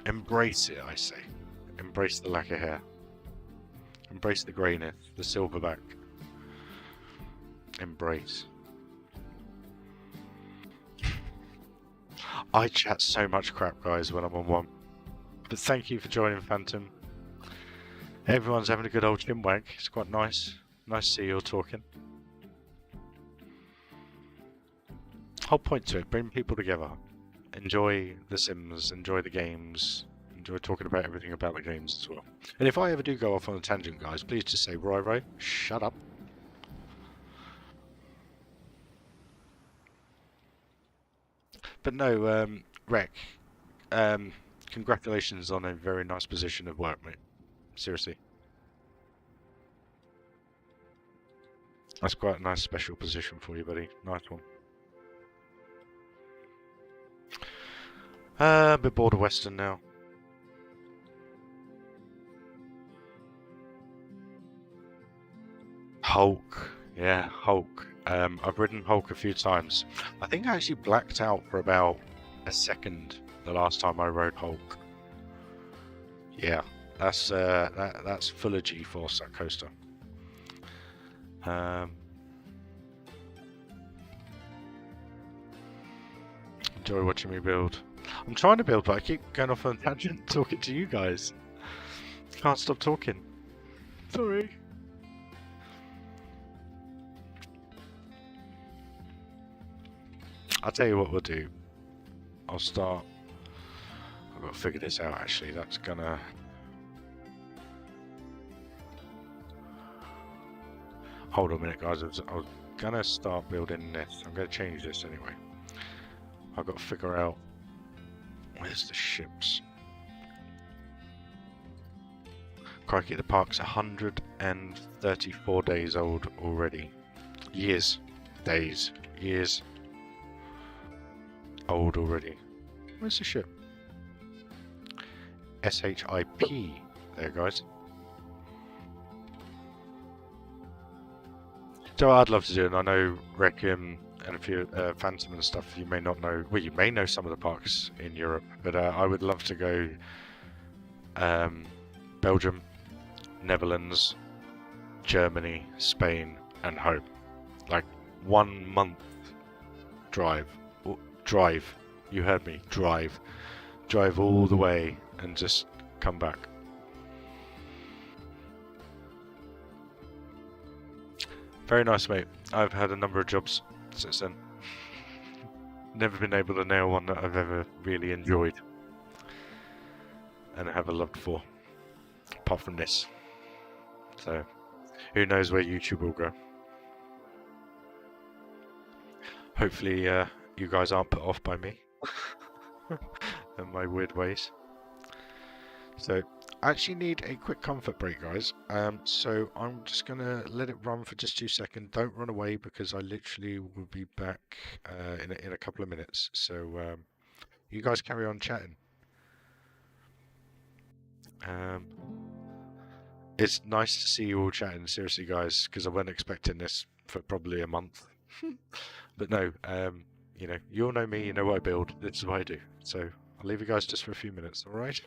Embrace it, I say. Embrace the lack of hair. Embrace the greyness, the silverback. Embrace. I chat so much crap, guys, when I'm on one. But thank you for joining, Phantom. Everyone's having a good old chinwag. It's quite nice. Nice to see you all talking. Whole point to it, bring people together. Enjoy The Sims, enjoy the games, enjoy talking about everything about the games as well. And if I ever do go off on a tangent, guys, please just say, Roy, shut up. But no, Rec, congratulations on a very nice position of work, mate. Seriously. That's quite a nice special position for you, buddy. Nice one. A bit bored of Western now. Hulk. Yeah, Hulk. I've ridden Hulk a few times. I think I actually blacked out for about a second the last time I rode Hulk. Yeah, that's full of G-force, that coaster. enjoy watching me build. I'm trying to build, but I keep going off on a tangent talking to you guys. Can't stop talking. Sorry. I'll tell you what we'll do. I'll start. I've got to figure this out actually. That's gonna. Hold on a minute, guys. I was gonna start building this. I'm gonna change this anyway. I've got to figure out where's the ships. Crikey, the park's 134 days old already. Years. Days. Years. Old already. Where's the ship? SHIP. There, guys. So I'd love to do it, and I know Requiem and a few Phantom and stuff you may not know. Well, you may know some of the parks in Europe, but I would love to go Belgium, Netherlands, Germany, Spain, and home. Like 1 month drive. Drive. You heard me. Drive. Drive all the way and just come back. Very nice, mate. I've had a number of jobs since then. Never been able to nail one that I've ever really enjoyed and have a love for, apart from this. So, who knows where YouTube will go. Hopefully, you guys aren't put off by me and my weird ways. So, I actually need a quick comfort break, guys. So I'm just gonna let it run for just 2 seconds. Don't run away because I literally will be back in a couple of minutes. So you guys carry on chatting. It's nice to see you all chatting, seriously, guys, because I wasn't expecting this for probably a month. But no, you know, you all know me. You know what I build. This is what I do. So I'll leave you guys just for a few minutes. All right.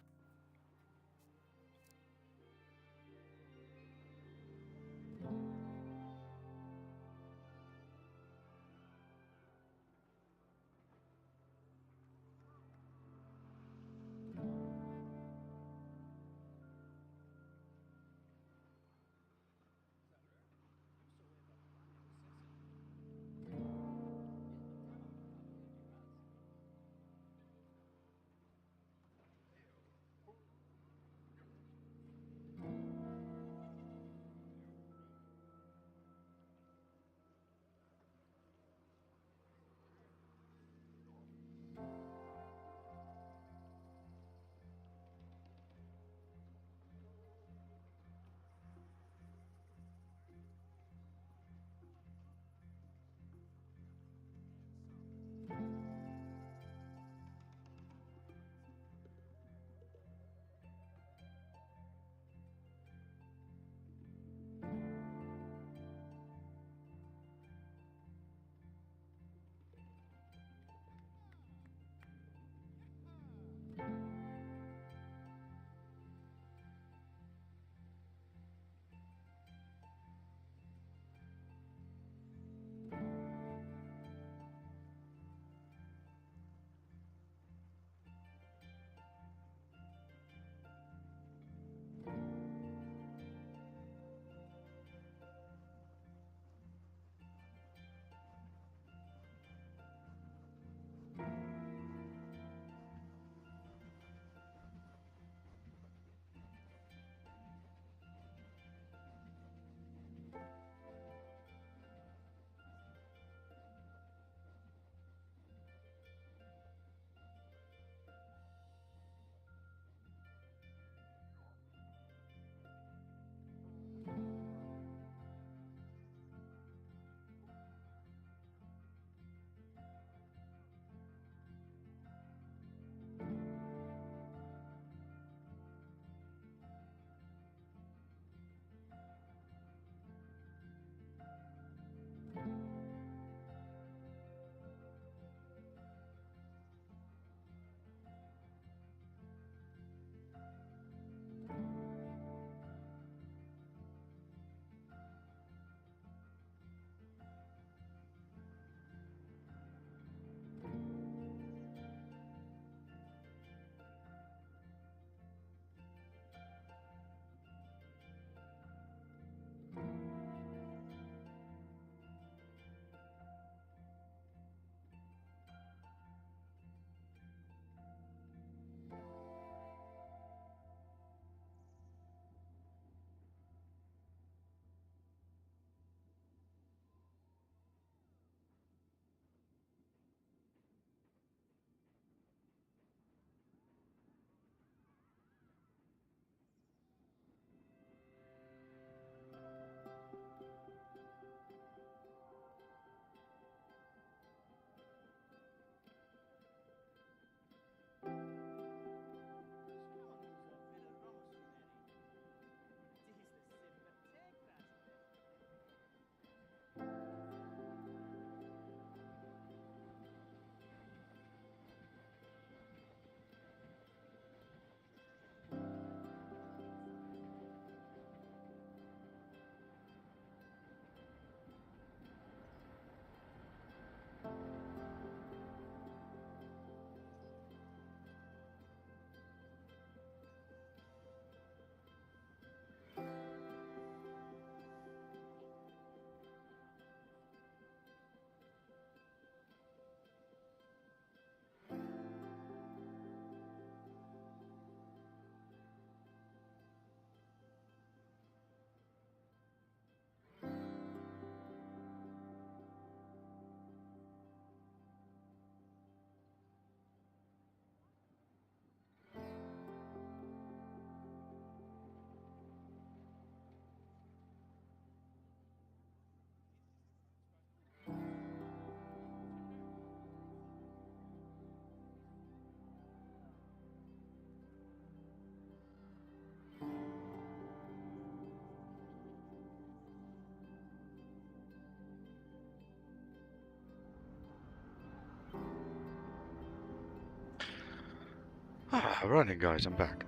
Right then, guys, I'm back.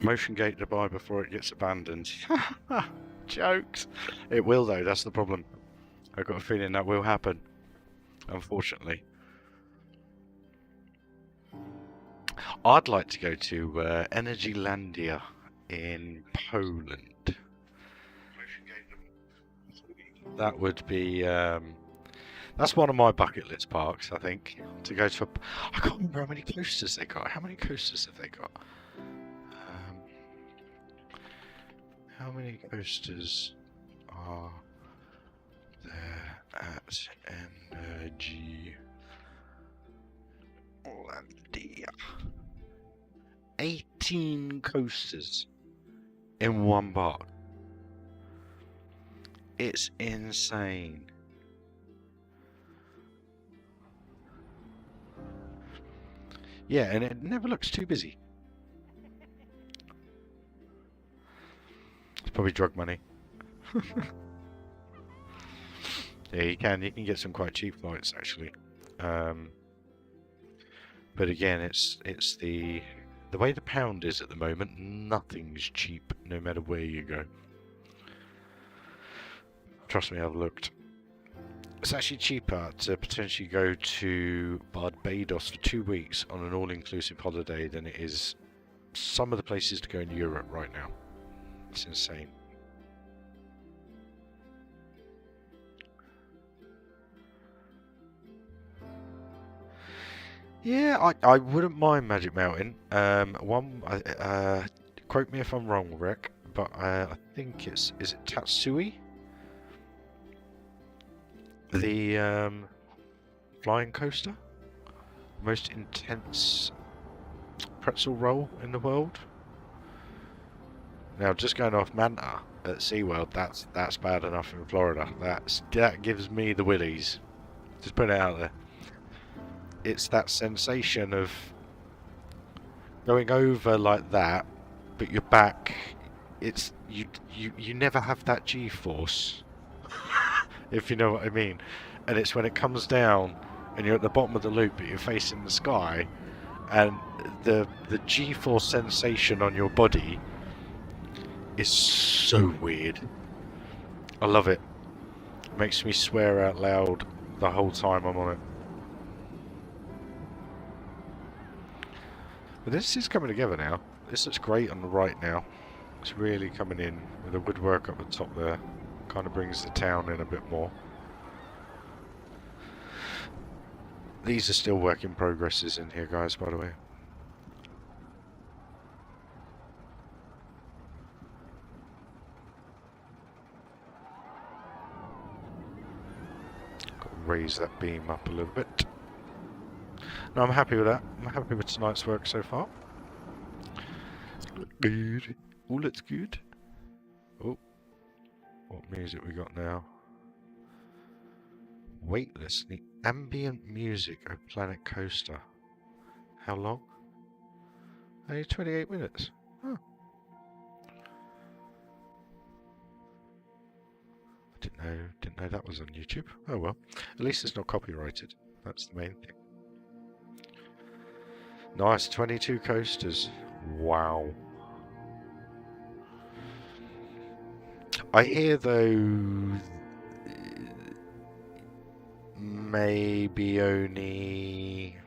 Motion gate to buy before it gets abandoned. Jokes. It will though. That's the problem. I've got a feeling that will happen. Unfortunately. I'd like to go to Energylandia in Poland. That would be. That's one of my bucket list parks, I think. To go to. I can't remember how many coasters they got. How many coasters have they got? How many coasters are there at Energylandia? 18 coasters in one park. It's insane. Yeah, and it never looks too busy. It's probably drug money. Yeah, you can get some quite cheap flights actually. But again, it's the way the pound is at the moment. Nothing's cheap, no matter where you go. Trust me, I've looked. It's actually cheaper to potentially go to Barbados for 2 weeks on an all-inclusive holiday than it is some of the places to go in Europe right now. It's insane. Yeah, I wouldn't mind Magic Mountain. Quote me if I'm wrong, Rick, but I think is it Tatsui? The flying coaster? Most intense pretzel roll in the world. Now, just going off Manta at SeaWorld, that's bad enough in Florida. That gives me the willies. Just put it out there. It's that sensation of going over like that, but you're back. It's you never have that G-force, if you know what I mean. And it's when it comes down and you're at the bottom of the loop, but you're facing the sky, and the G-force sensation on your body is so weird. I love it. It makes me swear out loud the whole time I'm on it. But this is coming together now. This looks great on the right now. It's really coming in with the woodwork up the top there. Kind of brings the town in a bit more. These are still work in progresses in here, guys, by the way. Got to raise that beam up a little bit. No, I'm happy with that. I'm happy with tonight's work so far. Look good. Oh, looks good. Oh, what music we got now? Weightless, the ambient music of Planet Coaster. How long? Only 28 minutes. Oh. Didn't know that was on YouTube. Oh well. At least it's not copyrighted. That's the main thing. Nice, 22 coasters. Wow. I hear though maybe only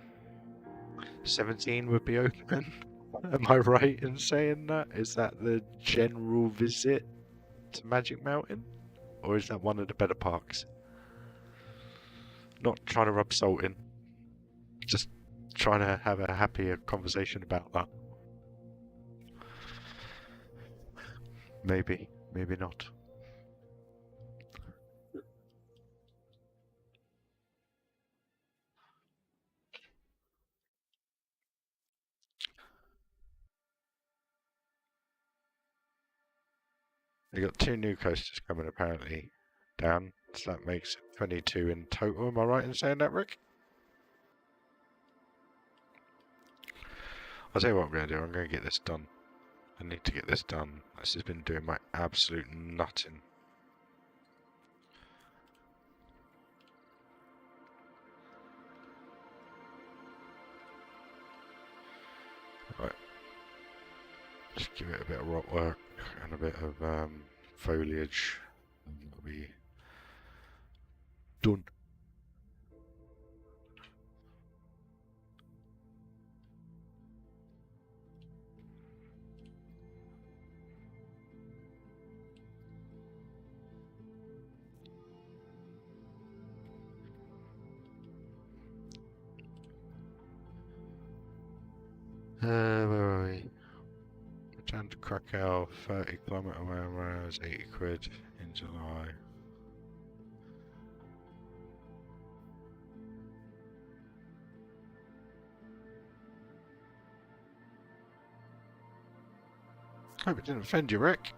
17 would be open. Am I right in saying that? Is that the general visit to Magic Mountain? Or is that one of the better parks? Not trying to rub salt in. Just trying to have a happier conversation about that. Maybe, maybe not. They got 2 new coasters coming apparently down, so that makes it 22 in total. Am I right in saying that, Rick? I'll tell you what I'm going to do. I'm going to get this done. I need to get this done. This has been doing my absolute nutting. Right, just give it a bit of rock work and a bit of foliage, and it'll be done. Where are we? Return to Krakow, 30 km hours, 80 quid in July. Hope it didn't offend you, Rick.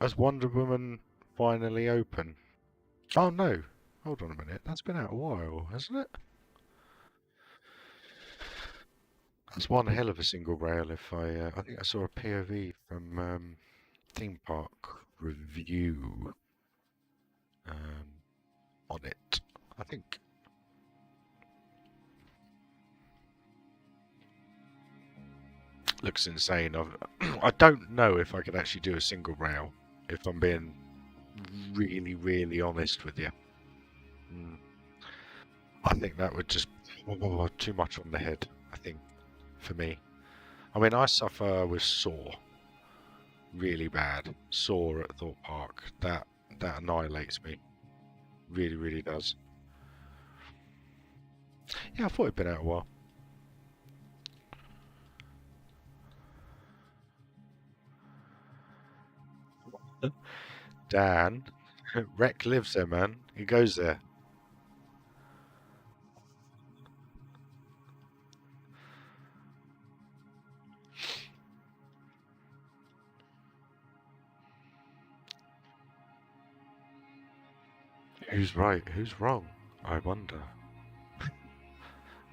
Has Wonder Woman finally open? Oh no! Hold on a minute. That's been out a while, hasn't it? That's one hell of a single rail. If I think I saw a POV from theme park review um, on it. I think looks insane. I don't know if I could actually do a single rail. If I'm being really, really honest with you. Mm. I think that would just too much on the head. I think for me. I mean, I suffer with sore really bad. Sore at Thought Park. That annihilates me. Really, really does. Yeah, I thought it'd been out a while. Dan, Rec lives there, man. He goes there. Who's right? Who's wrong? I wonder.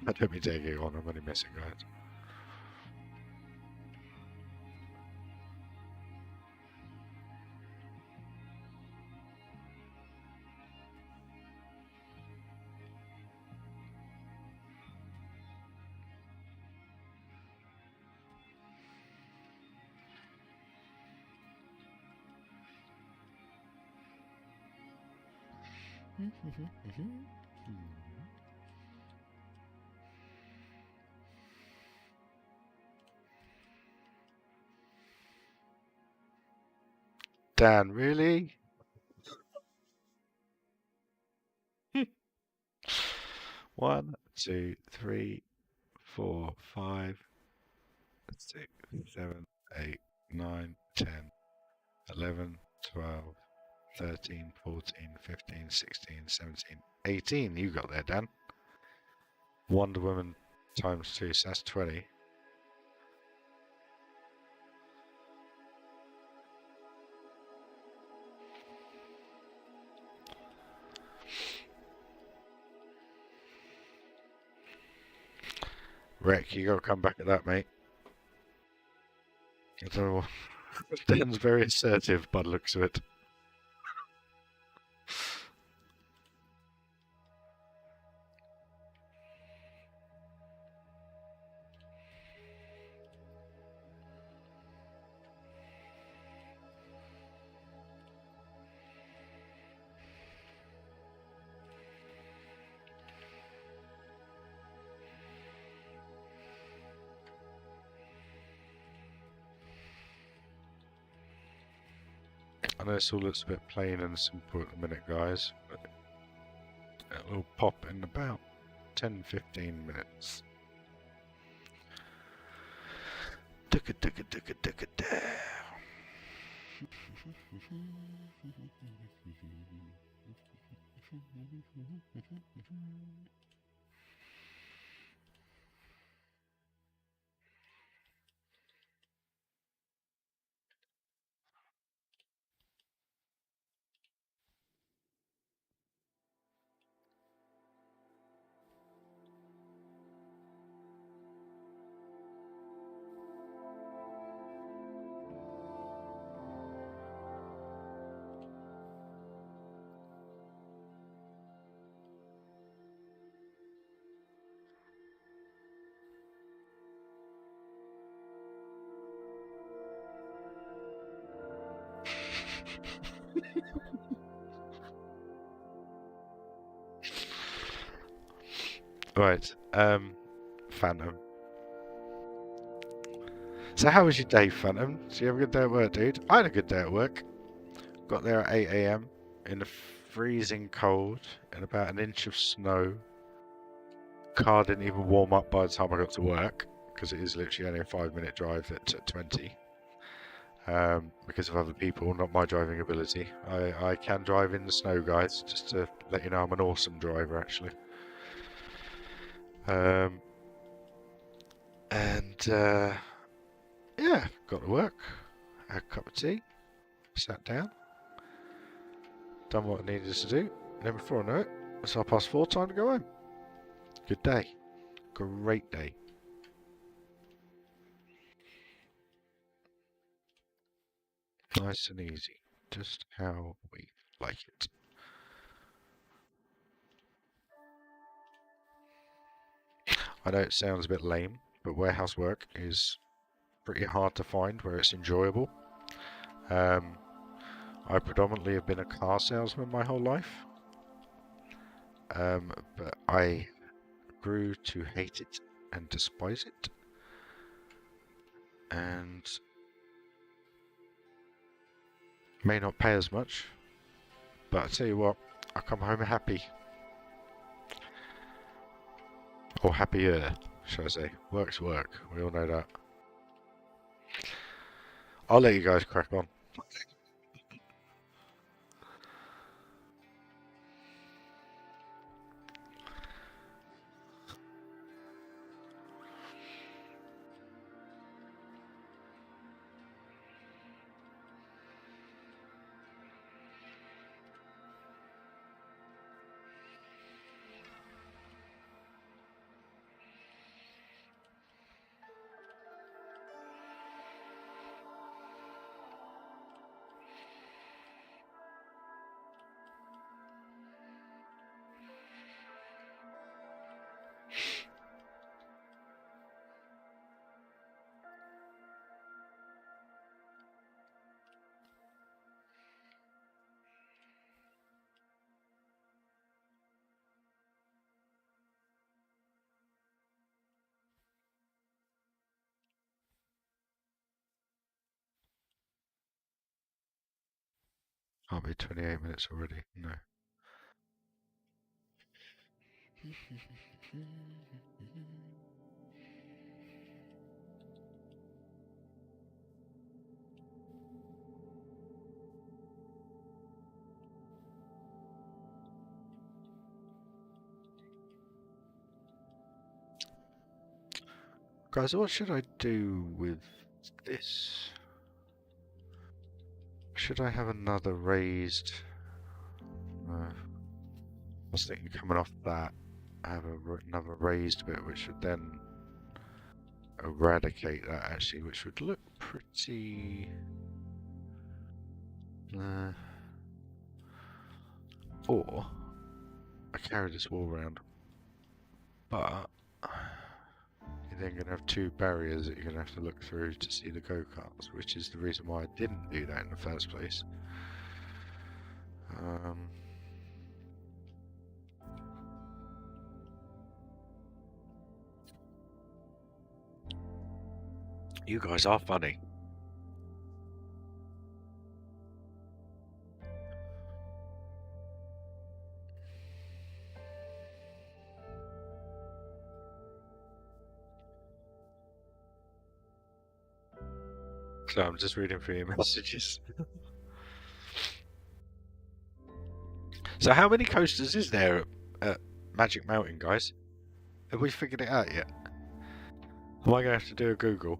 I don't mean taking it on. I'm only messing, guys. Dan, really? 1, 2, 3, 4, 5, 6, 7, 8, 9, 10, 11, 12, 13, 14, 15, 16, 17, 18. You got there, Dan. Wonder Woman times 2, so that's 20. Rec, you gotta come back at that, mate. I don't know. Dan's very assertive by the looks of it. I know this all looks a bit plain and simple at the minute, guys, but it'll pop in about 10-15 minutes. Right. Phantom. So how was your day, Phantom? Did you have a good day at work, dude? I had a good day at work. Got there at 8 a.m. in the freezing cold and about an inch of snow. Car didn't even warm up by the time I got to work because it is literally only a 5-minute drive at 20. Because of other people, not my driving ability. I can drive in the snow, guys, just to let you know I'm an awesome driver, actually. Yeah, got to work, had a cup of tea, sat down, done what I needed to do, and then before I know it, it's 4:30, time to go home. Good day. Great day. Nice and easy. Just how we like it. I know it sounds a bit lame, but warehouse work is pretty hard to find where it's enjoyable. I predominantly have been a car salesman my whole life, but I grew to hate it and despise it, and may not pay as much, but I tell you what, I come home happy. Or happier, shall I say. Work's work, we all know that. I'll let you guys crack on. Can't be 28 minutes already, no. Guys, what should I do with this? Should I have another raised... I was thinking coming off that, I have another raised bit which would then eradicate that actually, which would look pretty... or I carry this wall around, but you're then going to have two barriers that you're going to have to look through to see the go-karts, which is the reason why I didn't do that in the first place. You guys are funny. So I'm just reading through your messages. So how many coasters is there at Magic Mountain, guys? Have we figured it out yet? Am I going to have to do a Google?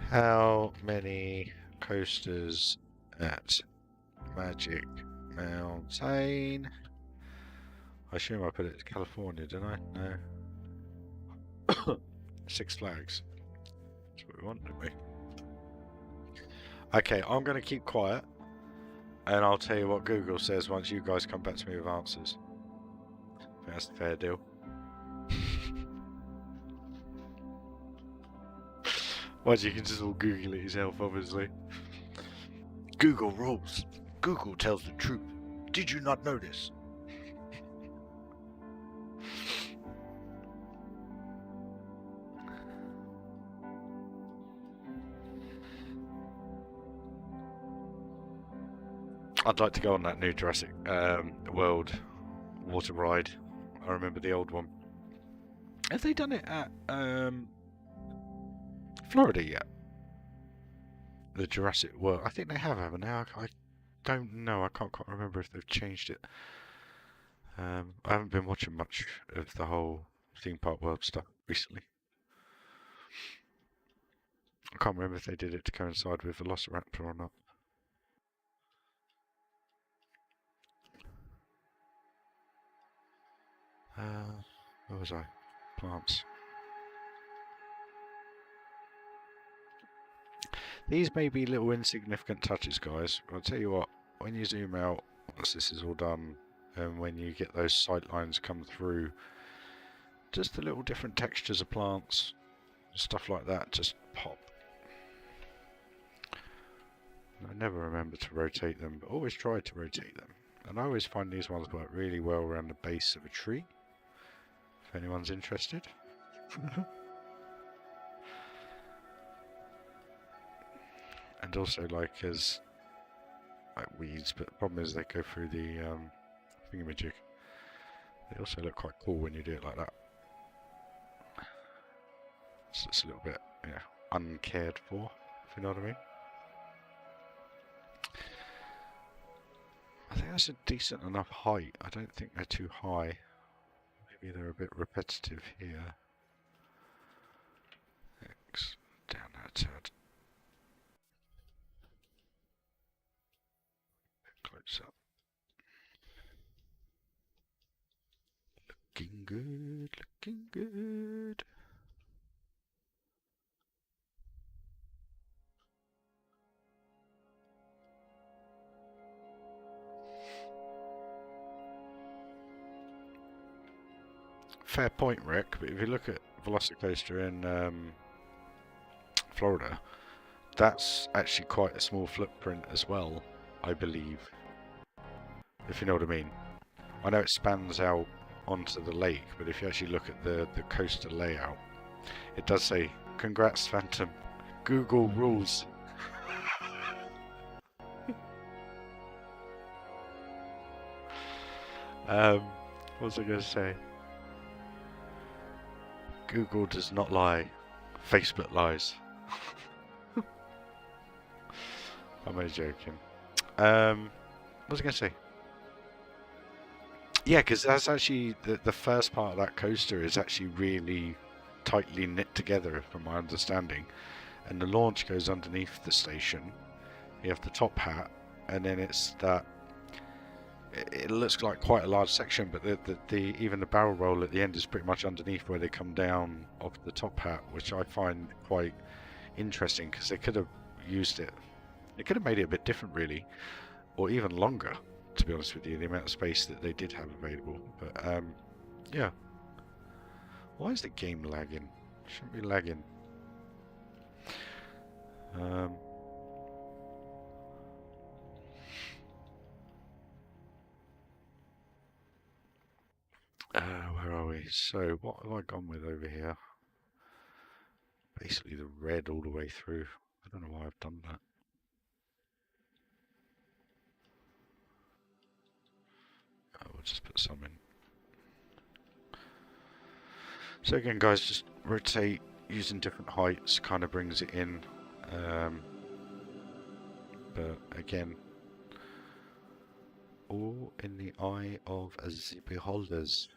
How many coasters at Magic Mountain? I assume I put it to California, didn't I? No. Six Flags. That's what we want, don't we? Okay, I'm going to keep quiet. And I'll tell you what Google says once you guys come back to me with answers. I think that's a fair deal. Well, you can just all Google it yourself, obviously. Google rules. Google tells the truth. Did you not notice? I'd like to go on that new Jurassic World water ride. I remember the old one. Have they done it at Florida yet? The Jurassic World. I think they have, haven't they? I don't know. I can't quite remember if they've changed it. I haven't been watching much of the whole theme park world stuff recently. I can't remember if they did it to coincide with Velociraptor or not. Where was I? Plants. These may be little insignificant touches, guys. I'll tell you what, when you zoom out, once this is all done, and when you get those sight lines come through, just the little different textures of plants, stuff like that, just pop. I never remember to rotate them, but always try to rotate them. And I always find these ones work really well around the base of a tree, if anyone's interested. And also like as like weeds, but the problem is they go through the thingamajig. They also look quite cool when you do it like that. So it's a little bit, yeah, uncared for, if you know what I mean. I think that's a decent enough height. I don't think they're too high. Maybe they're a bit repetitive here. X down that side. Close up. Looking good, looking good. Fair point, Rick, but if you look at Velocicoaster in Florida, that's actually quite a small footprint as well, I believe. If you know what I mean. I know it spans out onto the lake, but if you actually look at the coaster layout, it does say, "Congrats, Phantom. Google rules." What was I going to say? Google does not lie. Facebook lies. I'm only joking. What was I going to say? Yeah, because that's actually the first part of that coaster is actually really tightly knit together, from my understanding. And the launch goes underneath the station. You have the top hat, and then it's that. It looks like quite a large section, but the even the barrel roll at the end is pretty much underneath where they come down off the top hat, which I find quite interesting because they could have used it. They could have made it a bit different, really, or even longer. To be honest with you, the amount of space that they did have available. But yeah. Why is the game lagging? Shouldn't be lagging. Where are we? So, what have I gone with over here? Basically the red all the way through. I don't know why I've done that. We'll just put some in. So again, guys, just rotate using different heights, kind of brings it in. But again, all in the eye of the beholders.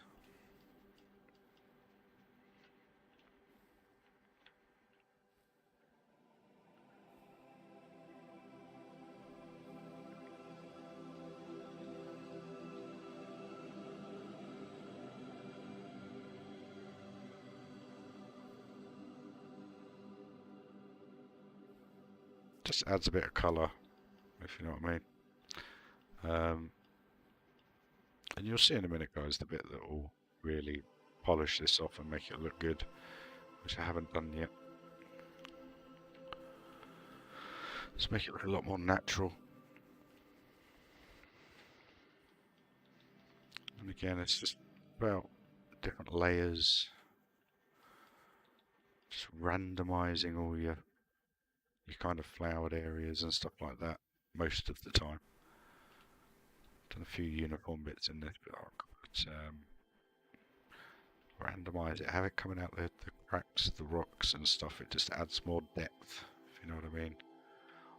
Just adds a bit of colour, if you know what I mean. And you'll see in a minute, guys, the bit that will really polish this off and make it look good, which I haven't done yet. Just make it look a lot more natural. And again, it's just about different layers, just randomizing all your kind of flowered areas and stuff like that most of the time. Done a few uniform bits in this, but randomize it, have it coming out the cracks, the rocks and stuff. It just adds more depth, if you know what I mean.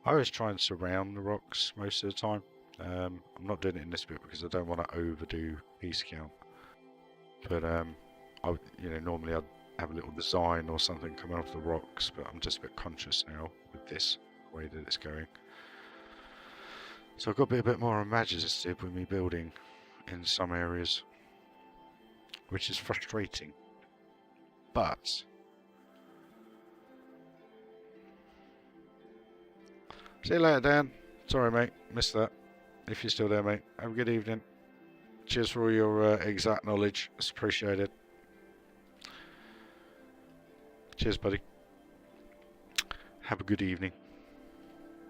I always try and surround the rocks most of the time. I'm not doing it in this bit because I don't want to overdo piece count. But normally I'd have a little design or something coming off the rocks, but I'm just a bit conscious now with this way that it's going. So I've got to be a bit more imaginative with me building in some areas, which is frustrating. But see you later, Dan. Sorry, mate, missed that. If you're still there, mate, have a good evening. Cheers for all your exact knowledge. It's appreciated. Cheers, buddy. Have a good evening.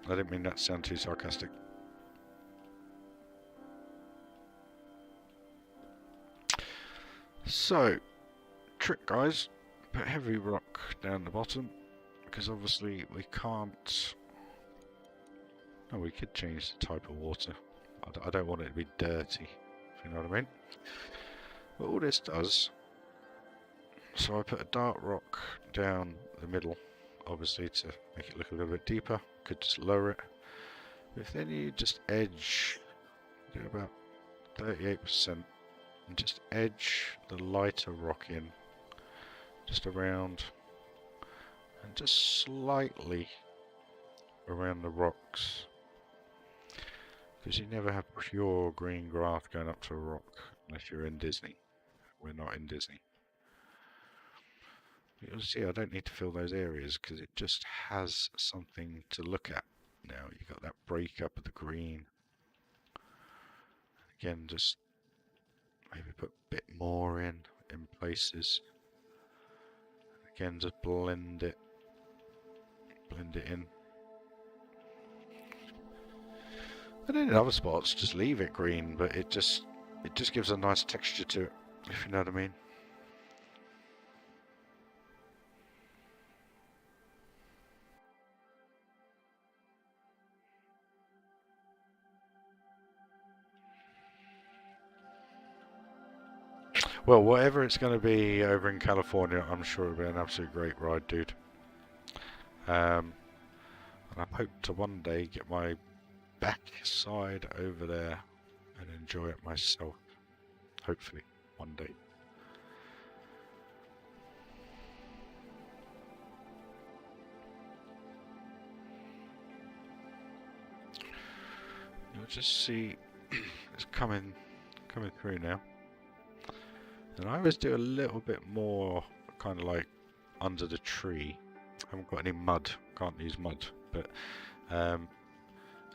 I didn't mean that to sound too sarcastic. So, trick, guys. Put heavy rock down the bottom, because obviously we can't... Oh, we could change the type of water. I don't want it to be dirty, if you know what I mean. But all this does... So I put a dark rock down the middle, obviously to make it look a little bit deeper. Could just lower it. If then you just edge, do about 38%, and just edge the lighter rock in, just around, and just slightly around the rocks. Because you never have pure green grass going up to a rock unless you're in Disney. We're not in Disney. You'll see I don't need to fill those areas because it just has something to look at. Now you've got that break up of the green. Again, just maybe put a bit more in places. Again, just blend it in. And then in other spots, just leave it green, but it just gives a nice texture to it, if you know what I mean. Well, whatever it's going to be over in California, I'm sure it'll be an absolute great ride, dude. And I hope to one day get my backside over there and enjoy it myself. Hopefully, one day. You'll just see it's coming through now. And I always do a little bit more kind of like under the tree. I haven't got any mud, can't use mud, but and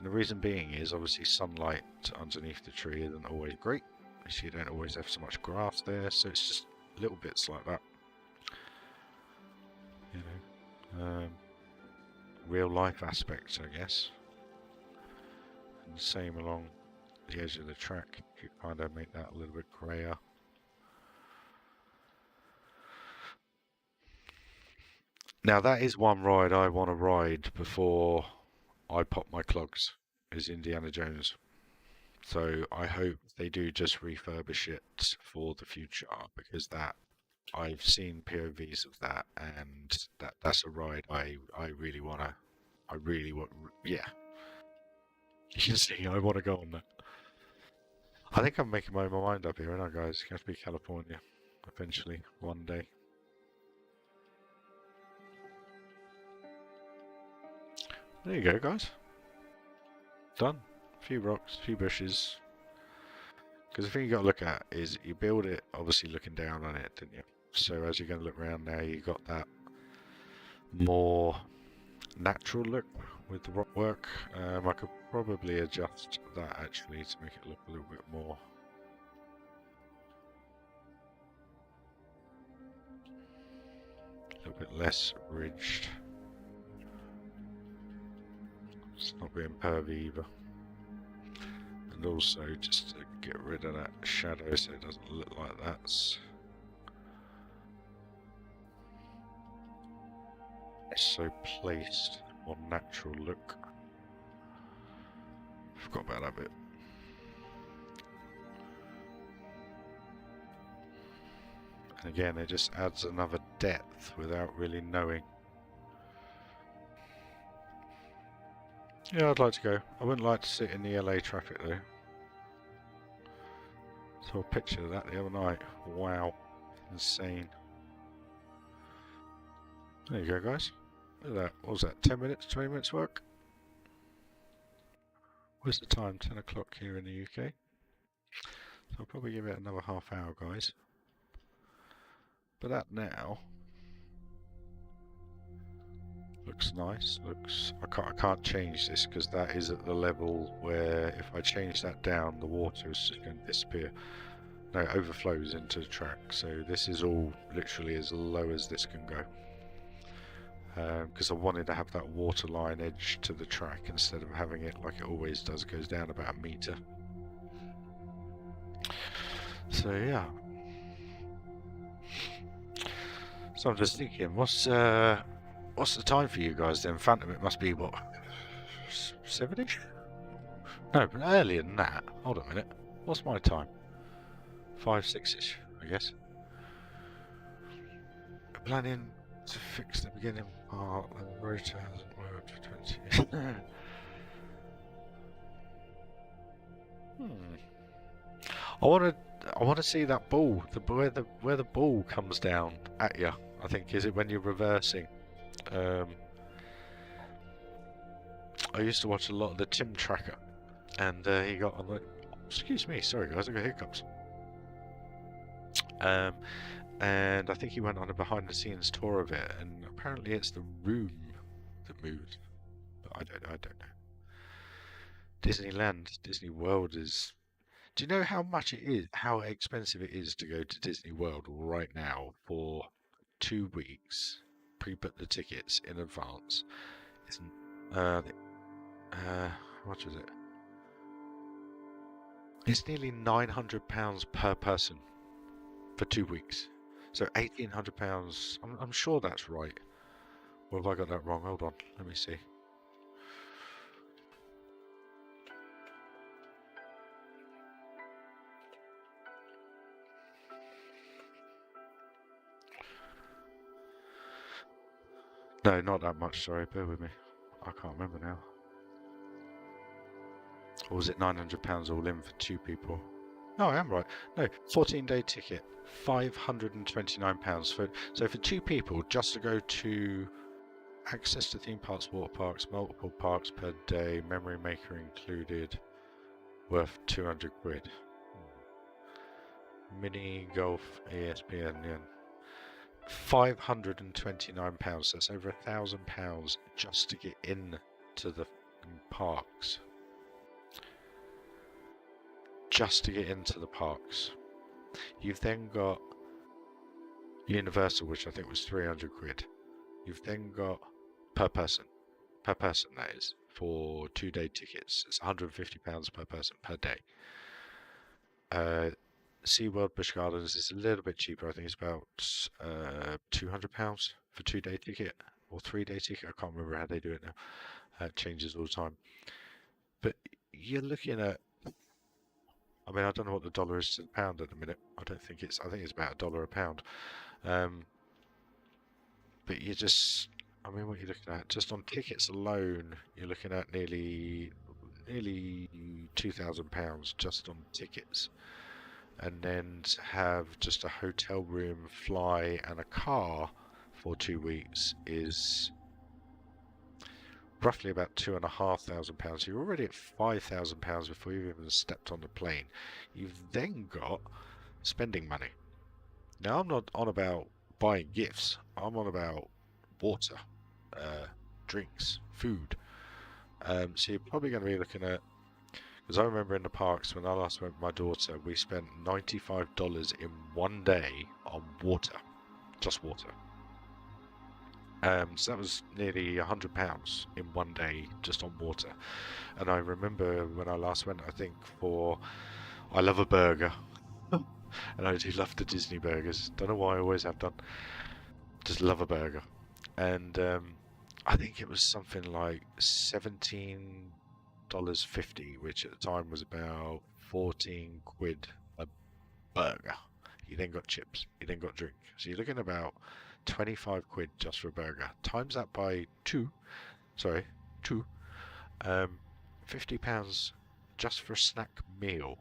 the reason being is obviously sunlight underneath the tree isn't always great, so you don't always have so much grass there, so it's just little bits like that, you know, real life aspects, I guess. And the same along the edge of the track, you kind of make that a little bit grayer. Now that is one ride I want to ride before I pop my clogs, is Indiana Jones. So I hope they do just refurbish it for the future, because that I've seen POVs of that, and that's a ride I really want, yeah. You can see I want to go on that. I think I'm making my mind up here, aren't I, guys? It's going to be California eventually, one day. There you go, guys. Done. A few rocks, a few bushes. Because the thing you got to look at is you build it obviously looking down on it, didn't you? So as you're going to look around now, you got that more natural look with the rock work. I could probably adjust that actually to make it look a little bit more. A little bit less ridged. It's not being pervy either. And also just to get rid of that shadow so it doesn't look like that's so placed, more natural look. Forgot about that bit. And again, it just adds another depth without really knowing. Yeah, I'd like to go. I wouldn't like to sit in the LA traffic though. Saw a picture of that the other night. Wow. Insane. There you go, guys. Look at that. What was that? 10 minutes, 20 minutes work? What's the time? 10 o'clock here in the UK. So I'll probably give it another half hour, guys. But that now looks nice. Looks. I can't change this because that is at the level where if I change that down, the water is just going to disappear. No, it overflows into the track. So this is all literally as low as this can go. Because I wanted to have that water line edge to the track instead of having it like it always does, goes down about a meter. So yeah. So I'm just thinking, what's the time for you guys then? Phantom, it must be what, 7ish? No, but earlier than that. Hold on a minute. What's my time? 5, 6ish, I guess. Planning to fix the beginning part and the rotor hasn't worked for 20 I want to see that ball, where the ball comes down at you. I think is it when you're reversing. I used to watch a lot of the Tim Tracker, and he got on the. Excuse me, sorry guys, I got hiccups. And I think he went on a behind-the-scenes tour of it, and apparently it's the room that moves. But I don't know. Disneyland, Disney World is. Do you know how much it is? How expensive it is to go to Disney World right now for 2 weeks? Pre-book the tickets in advance. It's what was it? It's nearly £900 per person for 2 weeks. So £1,800. I'm sure that's right. Or have I got that wrong? Hold on, let me see. No, not that much, sorry, bear with me. I can't remember now. Or was it £900 all in for 2 people? No, I am right. No, 14-day ticket, £529. So for 2 people, just to go to access to theme parks, water parks, multiple parks per day, memory maker included, worth 200 quid. Mini golf, ESPN, yeah. £529. That's over £1,000 just to get in to the parks. Just to get into the parks. You've then got Universal, which I think was 300 quid. You've then got per person that is, for 2-day tickets. It's £150 per person per day. SeaWorld Busch Gardens is a little bit cheaper. I think it's about £200 for 2-day ticket or 3-day ticket. I can't remember how they do it now. It changes all the time. But you're looking at. I mean, I don't know what the dollar is to the pound at the minute. I think it's about $1 a pound. But you just. I mean, what you're looking at just on tickets alone, you're looking at nearly £2,000 just on tickets. And then to have just a hotel room, fly, and a car for 2 weeks is roughly about £2,500. So you're already at £5,000 before you've even stepped on the plane. You've then got spending money. Now I'm not on about buying gifts. I'm on about water, drinks, food. So you're probably going to be looking at. Because I remember in the parks when I last went with my daughter, we spent $95 in 1 day on water, just water. So that was nearly £100 in 1 day just on water. And I remember when I last went, I think I love a burger, and I do love the Disney burgers. Don't know why, I always have done. Just love a burger, and I think it was something like $17.50, which at the time was about 14 quid a burger. You then got chips. You then got drink. So you're looking at about 25 quid just for a burger. Times that by two. Sorry, two. £50 just for a snack meal.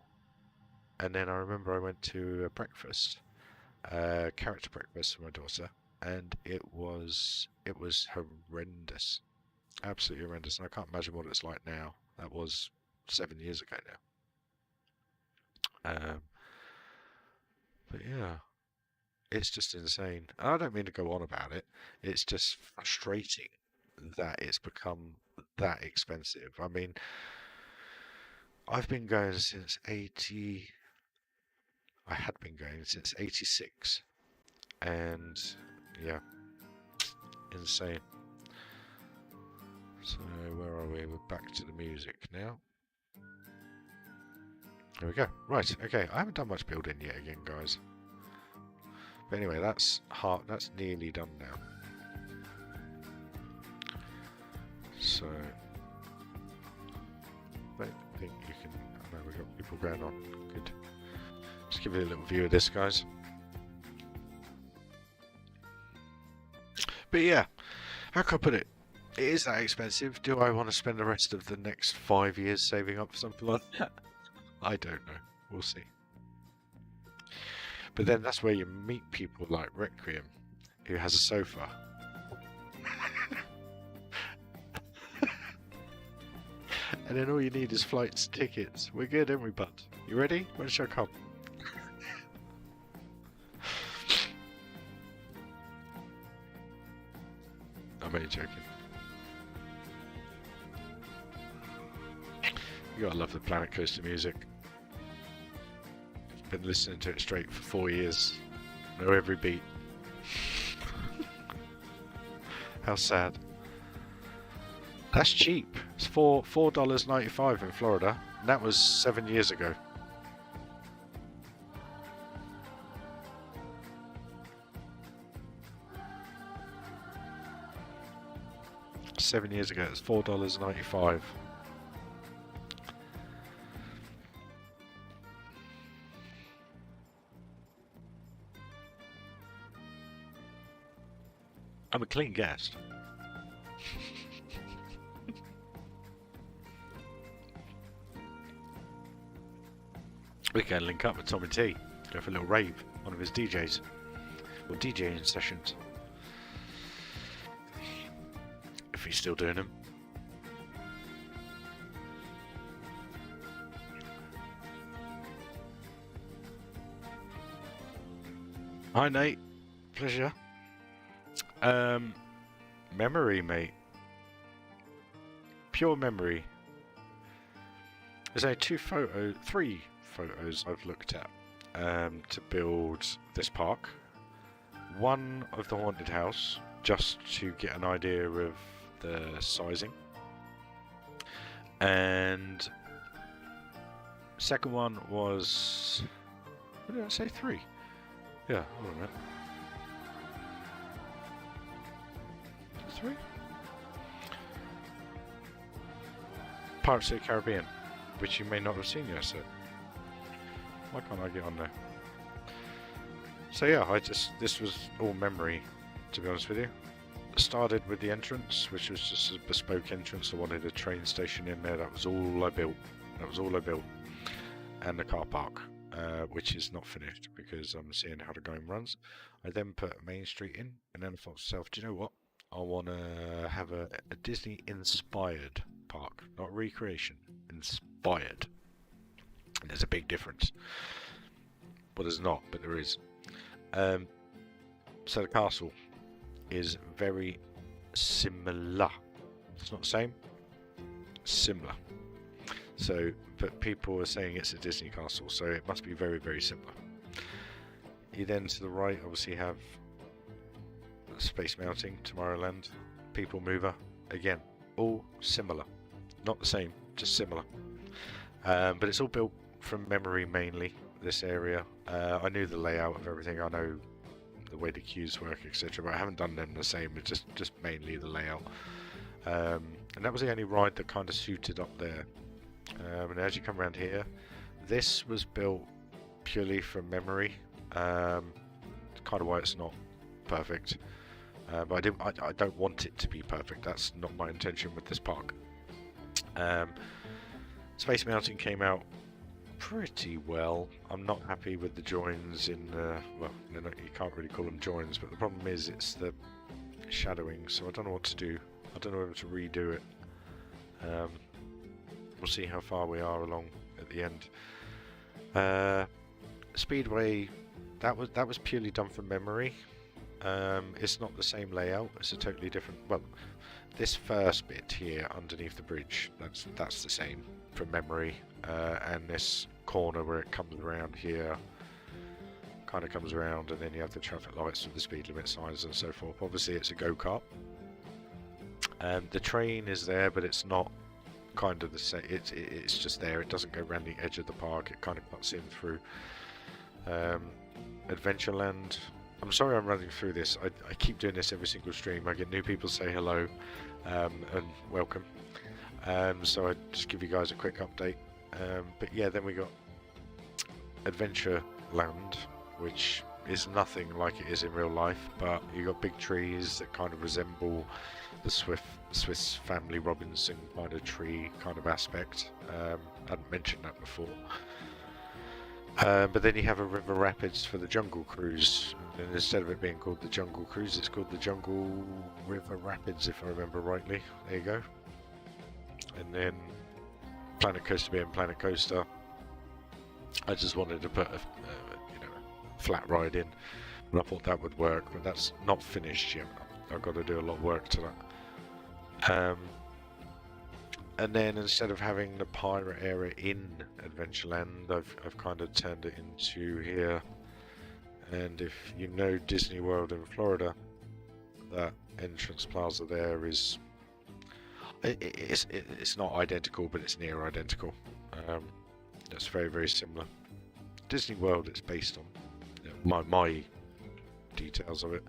And then I remember I went to a breakfast, character breakfast for my daughter, and it was horrendous, absolutely horrendous. And I can't imagine what it's like now. That was 7 years ago now. But yeah, it's just insane. And I don't mean to go on about it. It's just frustrating that it's become that expensive. I mean, I've been going since 80. I had been going since 86. And yeah, insane. So where are we? We're back to the music now. There we go. Right, okay. I haven't done much building yet again, guys. But anyway, that's nearly done now. So I think you can. I know we've got people going on. Good. Just give you a little view of this, guys. But yeah, how can I put it? It is that expensive. Do I want to spend the rest of the next 5 years saving up for something like that? I don't know. We'll see. But then that's where you meet people like Requiem, who has a sofa. And then all you need is flights, tickets. We're good, aren't we, bud? You ready? When shall I come? I'm only joking. You gotta love the Planet Coaster music. Been listening to it straight for 4 years. Know every beat. How sad. That's cheap. It's $4.95 in Florida. And that was 7 years ago. Seven years ago, it's $4.95. I'm a clean guest. We can link up with Tommy T, go for a little rave, one of his DJs, or DJing sessions. If he's still doing them. Hi Nate, pleasure. Memory, mate. Pure memory. There's only three photos I've looked at to build this park. One of the haunted house, just to get an idea of the sizing. And second one was, what did I say, 3? Yeah, hold on a minute. 3? Pirates of the Caribbean, which you may not have seen yet, so why can't I get on there? So yeah, this was all memory, to be honest with you. Started with the entrance, which was just a bespoke entrance. I wanted a train station in there. That was all I built. And the car park, which is not finished because I'm seeing how the game runs. I then put Main Street in, and then I thought to myself, do you know what? I want to have a Disney-inspired park, not recreation, inspired. And there's a big difference. Well, there's not, but there is. So the castle is very similar. It's not the same, similar. So, but people are saying it's a Disney castle, so it must be very, very similar. You then to the right obviously have Space Mountain, Tomorrowland, People Mover. Again, all similar. Not the same, just similar. But it's all built from memory mainly, this area. I knew the layout of everything, I know the way the queues work, etc. But I haven't done them the same, it's just mainly the layout. And that was the only ride that kind of suited up there. And as you come around here, this was built purely from memory. Kind of why it's not perfect. But I don't want it to be perfect. That's not my intention with this park. Space Mountain came out pretty well. I'm not happy with the joins in well, you can't really call them joins, but the problem is it's the shadowing, so I don't know what to do. I don't know whether to redo it. We'll see how far we are along at the end. Speedway, that was purely done from memory. It's not the same layout. It's a totally different. Well, this first bit here underneath the bridge, that's the same from memory, and this corner where it comes around here kind of comes around, and then you have the traffic lights with the speed limit signs and so forth. Obviously it's a go-kart. The train is there, but it's not kind of the same. It's just there. It doesn't go around the edge of the park. It kind of cuts in through. Adventureland. I'm sorry I'm running through this. I keep doing this every single stream. I get new people say hello and welcome. So I just give you guys a quick update. But yeah, then we got Adventureland, which is nothing like it is in real life, but you got big trees that kind of resemble the Swiss Family Robinson kind of tree kind of aspect. I hadn't mentioned that before. But then you have a river rapids for the Jungle Cruise, and instead of it being called the Jungle Cruise, it's called the Jungle River Rapids, if I remember rightly. There you go. And then Planet Coaster being Planet Coaster. I just wanted to put a flat ride in, but I thought that would work, but that's not finished yet. I've got to do a lot of work to that. And then instead of having the pirate area in Adventureland, I've kind of turned it into here. And if you know Disney World in Florida, that entrance plaza there is it's not identical, but it's near identical. That's very, very similar. Disney World it's based on my details of it,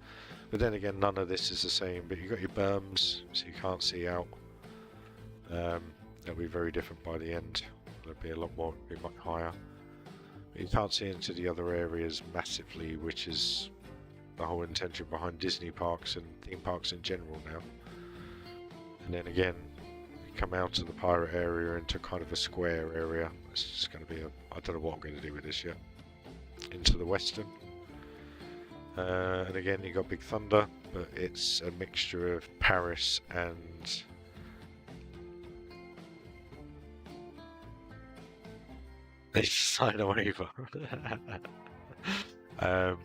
but then again none of this is the same. But you've got your berms, so you can't see out. They'll be very different by the end. They'll be a lot more, be much higher. But you can't see into the other areas massively, which is the whole intention behind Disney parks and theme parks in general now. And then again, you come out of the pirate area into kind of a square area. It's just going to be I don't know what I'm going to do with this yet. Into the western. And again, you got Big Thunder, but it's a mixture of Paris and they sign a waiver. But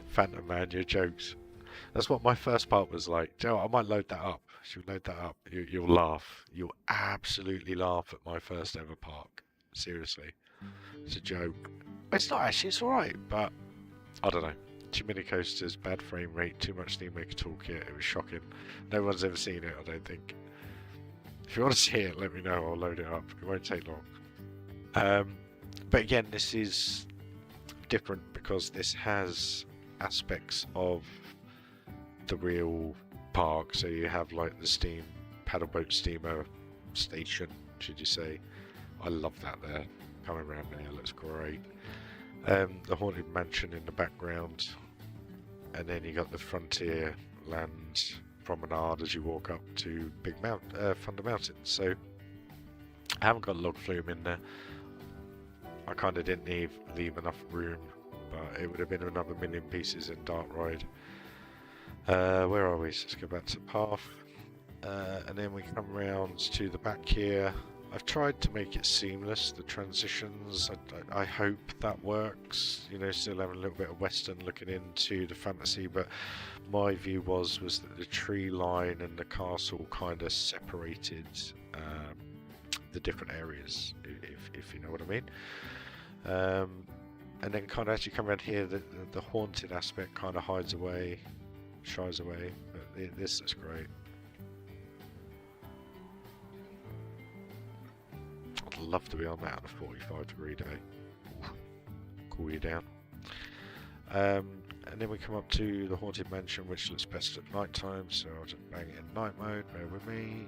Phantom Man, your jokes. That's what my first part was like. Joe, I might load that up. Should we load that up? You'll laugh. You'll absolutely laugh at my first ever park. Seriously. It's a joke. It's not actually, it's alright, but I don't know. Too many coasters, bad frame rate, too much theme maker toolkit. It was shocking. No one's ever seen it, I don't think. If you want to see it, let me know. I'll load it up. It won't take long. But again, this is different because this has aspects of the real park. So you have like the steam paddleboat steamer station, should you say. I love that there. Coming around there looks great. The Haunted Mansion in the background, and then you got the Frontier Land promenade as you walk up to Thunder Mountain. So I haven't got log flume in there. I kind of didn't leave enough room, but it would have been another million pieces in Dark Ride. Where are we? Let's go back to path, and then we come around to the back here. I've tried to make it seamless, the transitions. I hope that works. You know, still having a little bit of Western looking into the fantasy, but my view was that the tree line and the castle kind of separated the different areas, if you know what I mean. And then kind of as you come around here, the haunted aspect kind of hides away, shies away. But this is great. I'd love to be on that on a 45-degree day. Cool you down. And then we come up to the Haunted Mansion, which looks best at night time, so I'll just bang it in night mode. Bear with me.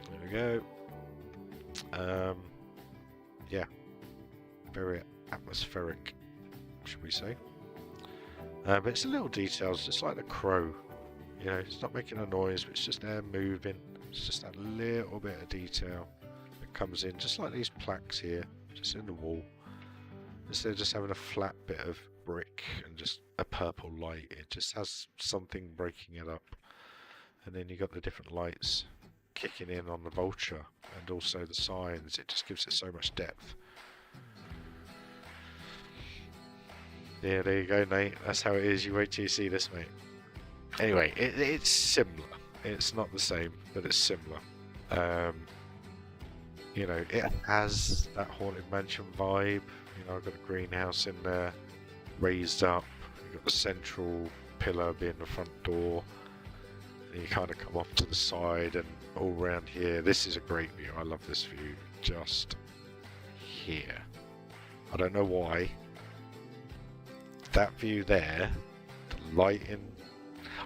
There we go. Yeah, very atmospheric, should we say. But it's the little details, just like the crow. You know, it's not making a noise, but it's just there moving. It's just that little bit of detail that comes in, just like these plaques here, just in the wall. Instead of just having a flat bit of brick and just a purple light, it just has something breaking it up. And then you got the different lights kicking in on the vulture and also the signs. It just gives it so much depth. Yeah, there you go, Nate. That's how it is. You wait till you see this, mate. Anyway, it's similar. It's not the same, but it's similar. You know, it has that Haunted Mansion vibe. You know, I've got a greenhouse in there, raised up. You've got the central pillar being the front door. And you kind of come off to the side and all around here. This is a great view. I love this view. Just here. I don't know why. That view there, the lighting.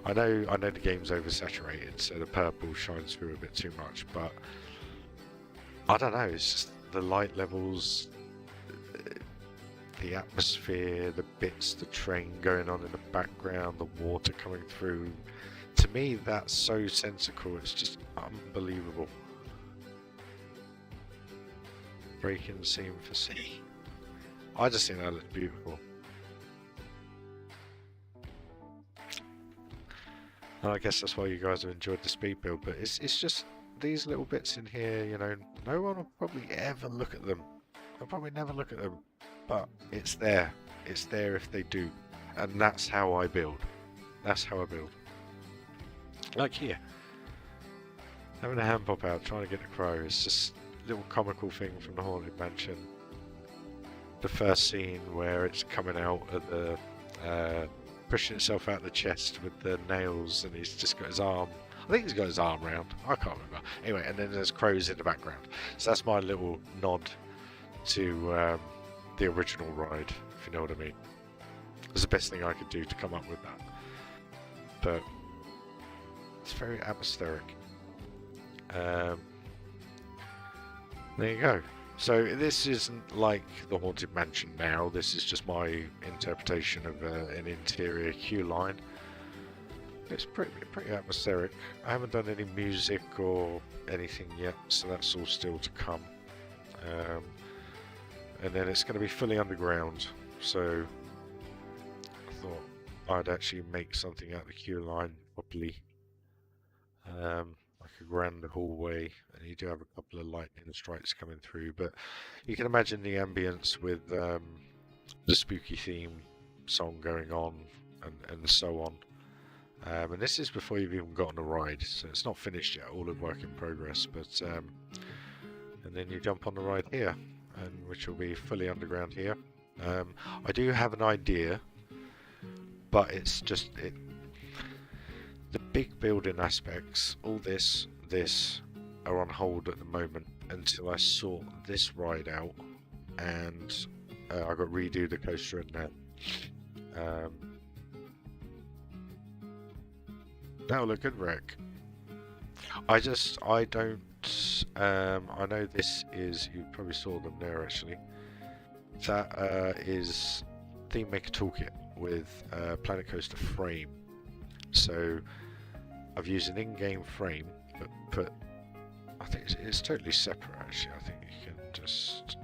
I know the game's oversaturated, so the purple shines through a bit too much, but I don't know, it's just the light levels, the atmosphere, the bits, the train going on in the background, the water coming through. To me, that's so sensical, it's just unbelievable. Breaking scene for sea. I just think that looks beautiful. And I guess that's why you guys have enjoyed the speed build, but it's just these little bits in here, you know, no one will probably ever look at them. They'll probably never look at them, but it's there. It's there if they do. And that's how I build. That's how I build. Like here. Having a hand pop out, trying to get the crow. It's just a little comical thing from the Haunted Mansion. The first scene where it's coming out of the pushing itself out of the chest with the nails, and he's just got his arm. I think he's got his arm round. I can't remember. Anyway, and then there's crows in the background. So that's my little nod to the original ride, if you know what I mean. It's the best thing I could do to come up with that. But it's very atmospheric. There you go. So this isn't like the Haunted Mansion now, this is just my interpretation of an interior queue line. It's pretty atmospheric. I haven't done any music or anything yet, so that's all still to come. And then it's going to be fully underground, so I thought I'd actually make something out of the queue line properly. Like a grand hallway, and you do have a couple of lightning strikes coming through, but you can imagine the ambience with the spooky theme song going on and so on. And this is before you've even gotten a ride, so it's not finished yet, all in work in progress. But and then you jump on the ride here, and which will be fully underground here. I do have an idea, but it's just the big building aspects, all this are on hold at the moment until I sort this ride out, and I've got to redo the coaster in there. That'll look good, Rick. I don't, I know this is, you probably saw them there actually, that is Theme Maker Toolkit with Planet Coaster frame. So I've used an in-game frame, but put, I think it's totally separate actually. I think you can just,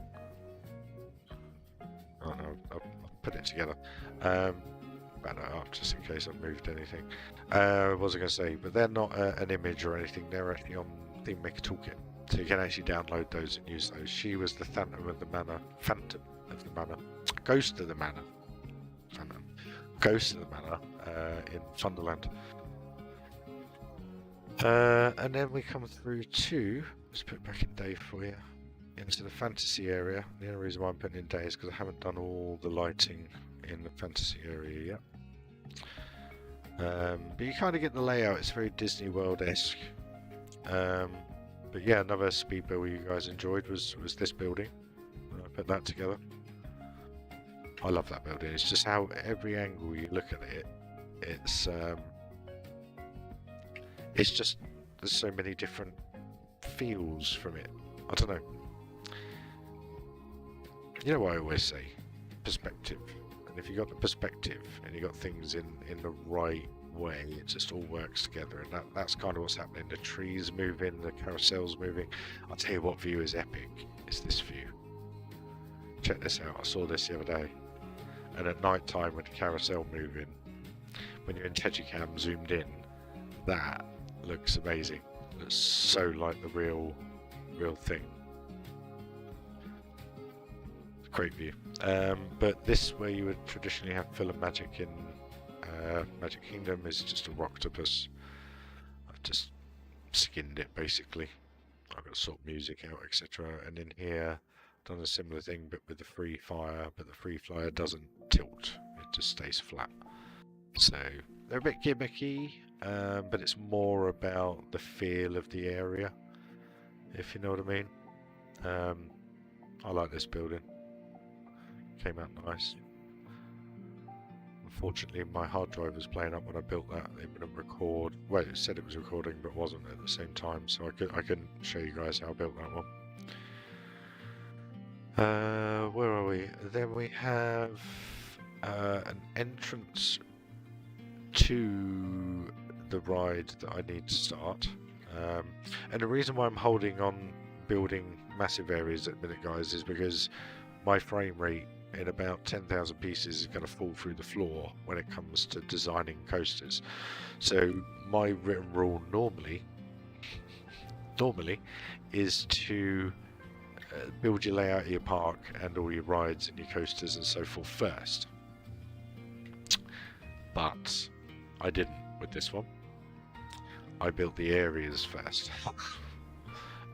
oh no, I'll put it together. Back that up just in case I've moved anything. What was I going to say? But they're not an image or anything, they're actually on Theme Maker Toolkit. So you can actually download those and use those. She was the Phantom of the Manor, Ghost of the Manor, Ghost of the Manor in Thunderland. And then we come through to, let's put it back in day for you, into the fantasy area. The only reason why I'm putting in day is because I haven't done all the lighting in the fantasy area yet. But you kind of get the layout, it's very Disney World-esque. But yeah, another speed build you guys enjoyed was this building. I put that together. I love that building. It's just how every angle you look at it, it's just, there's so many different feels from it. I don't know. You know what I always say? Perspective. And if you got the perspective and you got things in the right way, it just all works together. And that's kind of what's happening. The trees moving, the carousel's moving. I'll tell you what view is epic. It's this view. Check this out. I saw this the other day. And at night time with the carousel moving, when you're in Tedgicam zoomed in, that looks amazing. It's so like the real thing. Great view. But this, where you would traditionally have fill and magic in Magic Kingdom, is just a octopus. I've just skinned it basically. I've got to sort music out, etc. And in here, done a similar thing, but with the free fire. But the free flyer doesn't tilt; it just stays flat. So they're a bit gimmicky, but it's more about the feel of the area, if you know what I mean. I like this building. Came out nice. Unfortunately, my hard drive was playing up when I built that. It wouldn't record. Well, it said it was recording, but wasn't at the same time. So I couldn't show you guys how I built that one. Where are we? Then we have an entrance to the ride that I need to start. And the reason why I'm holding on building massive areas at the minute, guys, is because my frame rate in about 10,000 pieces is going to fall through the floor when it comes to designing coasters. So my written rule normally is to build your layout of your park and all your rides and your coasters and so forth first. But I didn't with this one. I built the areas first.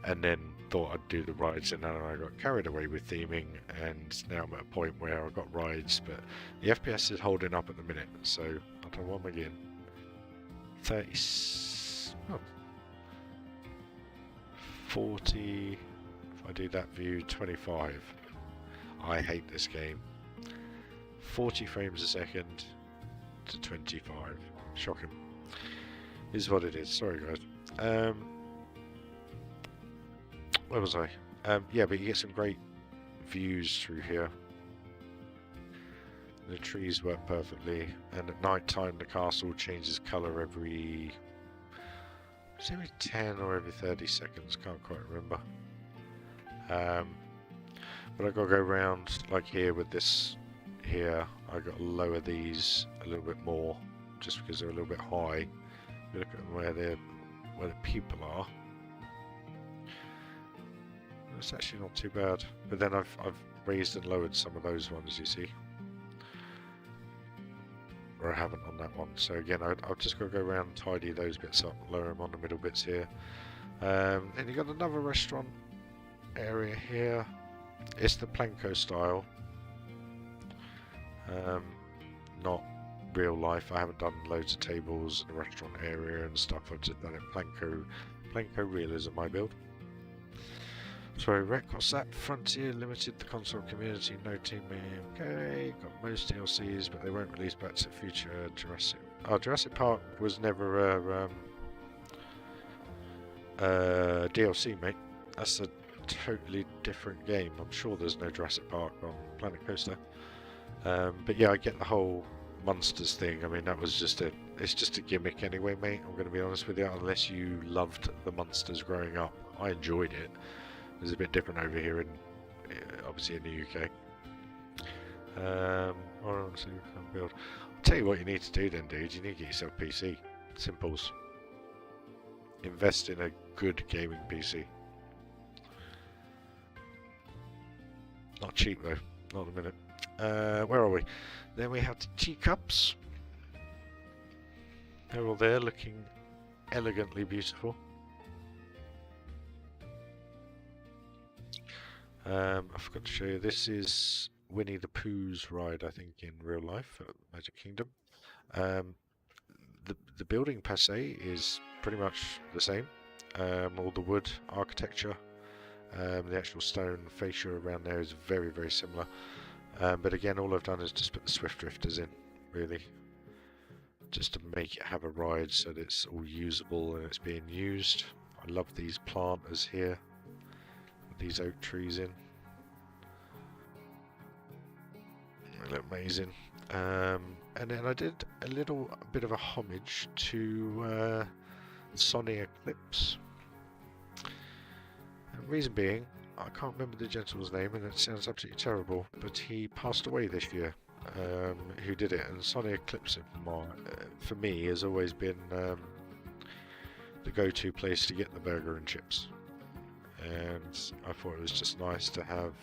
And then thought I'd do the rides, and then I got carried away with theming, and now I'm at a point where I've got rides, but the FPS is holding up at the minute, so I don't know what I'm again. 30, 40, if I do that view, 25. I hate this game. 40 frames a second to 25. Shocking. Is what it is. Sorry guys. Where was I? Yeah, but you get some great views through here. The trees work perfectly, and at night time the castle changes colour every 10 or every 30 seconds, can't quite remember. But I've got to go around, like here with this here, I've got to lower these a little bit more, just because they're a little bit high. If you look at where the people are, it's actually not too bad, but then I've raised and lowered some of those ones, you see, or I haven't on that one. So again, I've just got to go around and tidy those bits up, lower them on the middle bits here. Then you've got another restaurant area here. It's the Planko style, not real life. I haven't done loads of tables in the restaurant area and stuff. I've just done it Planko realism, my build. Sorry, Rec, what's that? Frontier Limited, the console community, no team okay, got most DLCs, but they won't release Back to the Future, Jurassic. Oh, Jurassic Park was never a DLC, mate. That's a totally different game. I'm sure there's no Jurassic Park on Planet Coaster. But yeah, I get the whole monsters thing. I mean, that was it's just a gimmick anyway, mate. I'm going to be honest with you, unless you loved the monsters growing up. I enjoyed it. It's a bit different over here in, obviously in the UK. Honestly, build. I'll tell you what you need to do then, dude. You need to get yourself a PC. Simples. Invest in a good gaming PC. Not cheap though. Not a minute. Where are we? Then we have the teacups. They're all there, looking elegantly beautiful. I forgot to show you, this is Winnie the Pooh's ride, I think, in real life at Magic Kingdom. The building per se is pretty much the same. All the wood architecture, the actual stone fascia around there is very, very similar. But again, all I've done is just put the Swift Drifters in, really. Just to make it have a ride so that it's all usable and it's being used. I love these planters here. These oak trees in. They look amazing. And then I did a little bit of a homage to Sonny Eclipse. And the reason being, I can't remember the gentleman's name, and it sounds absolutely terrible, but he passed away this year. Who did it? And Sonny Eclipse, for me, has always been the go-to place to get the burger and chips. And I thought it was just nice to have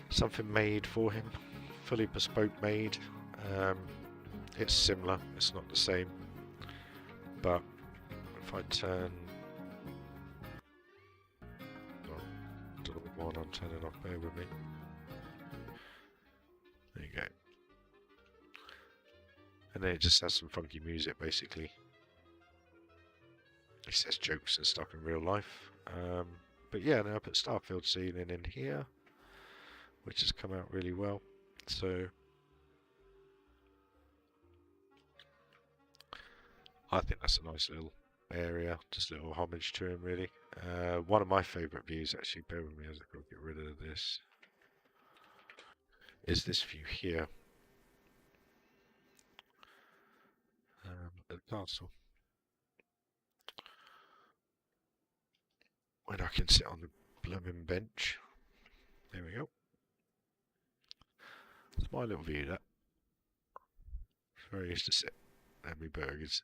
something made for him, fully bespoke made. It's similar, it's not the same, but if I turn, I don't know what one I'm turning off, bear with me. There you go. And then it just has some funky music basically. It says jokes and stuff in real life. But yeah, now I put Starfield ceiling in here, which has come out really well. So I think that's a nice little area, just a little homage to him really. One of my favourite views, actually, bear with me as I go get rid of this, is this view here at the castle. When I can sit on the blooming bench. There we go. It's my little view, that. It's where I used to sit, have me burgers,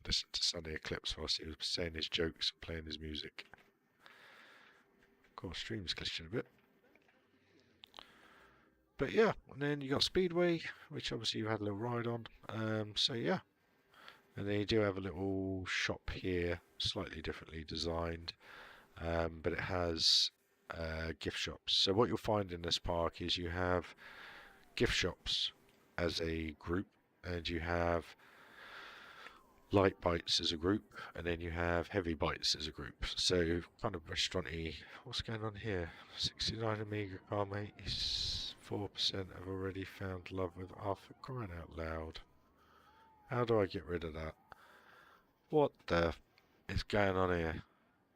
listen to Sunday Eclipse whilst he was saying his jokes and playing his music. Of course, stream's glitching a bit. But yeah, and then you got Speedway, which obviously you had a little ride on. So yeah. And then you do have a little shop here, slightly differently designed. But it has gift shops. So what you'll find in this park is you have gift shops as a group, and you have light bites as a group, and then you have heavy bites as a group. So kind of restaurant-y. What's going on here? 69 Amiga car mate. 4% have already found love with Arthur, crying out loud. How do I get rid of that? What the is going on here?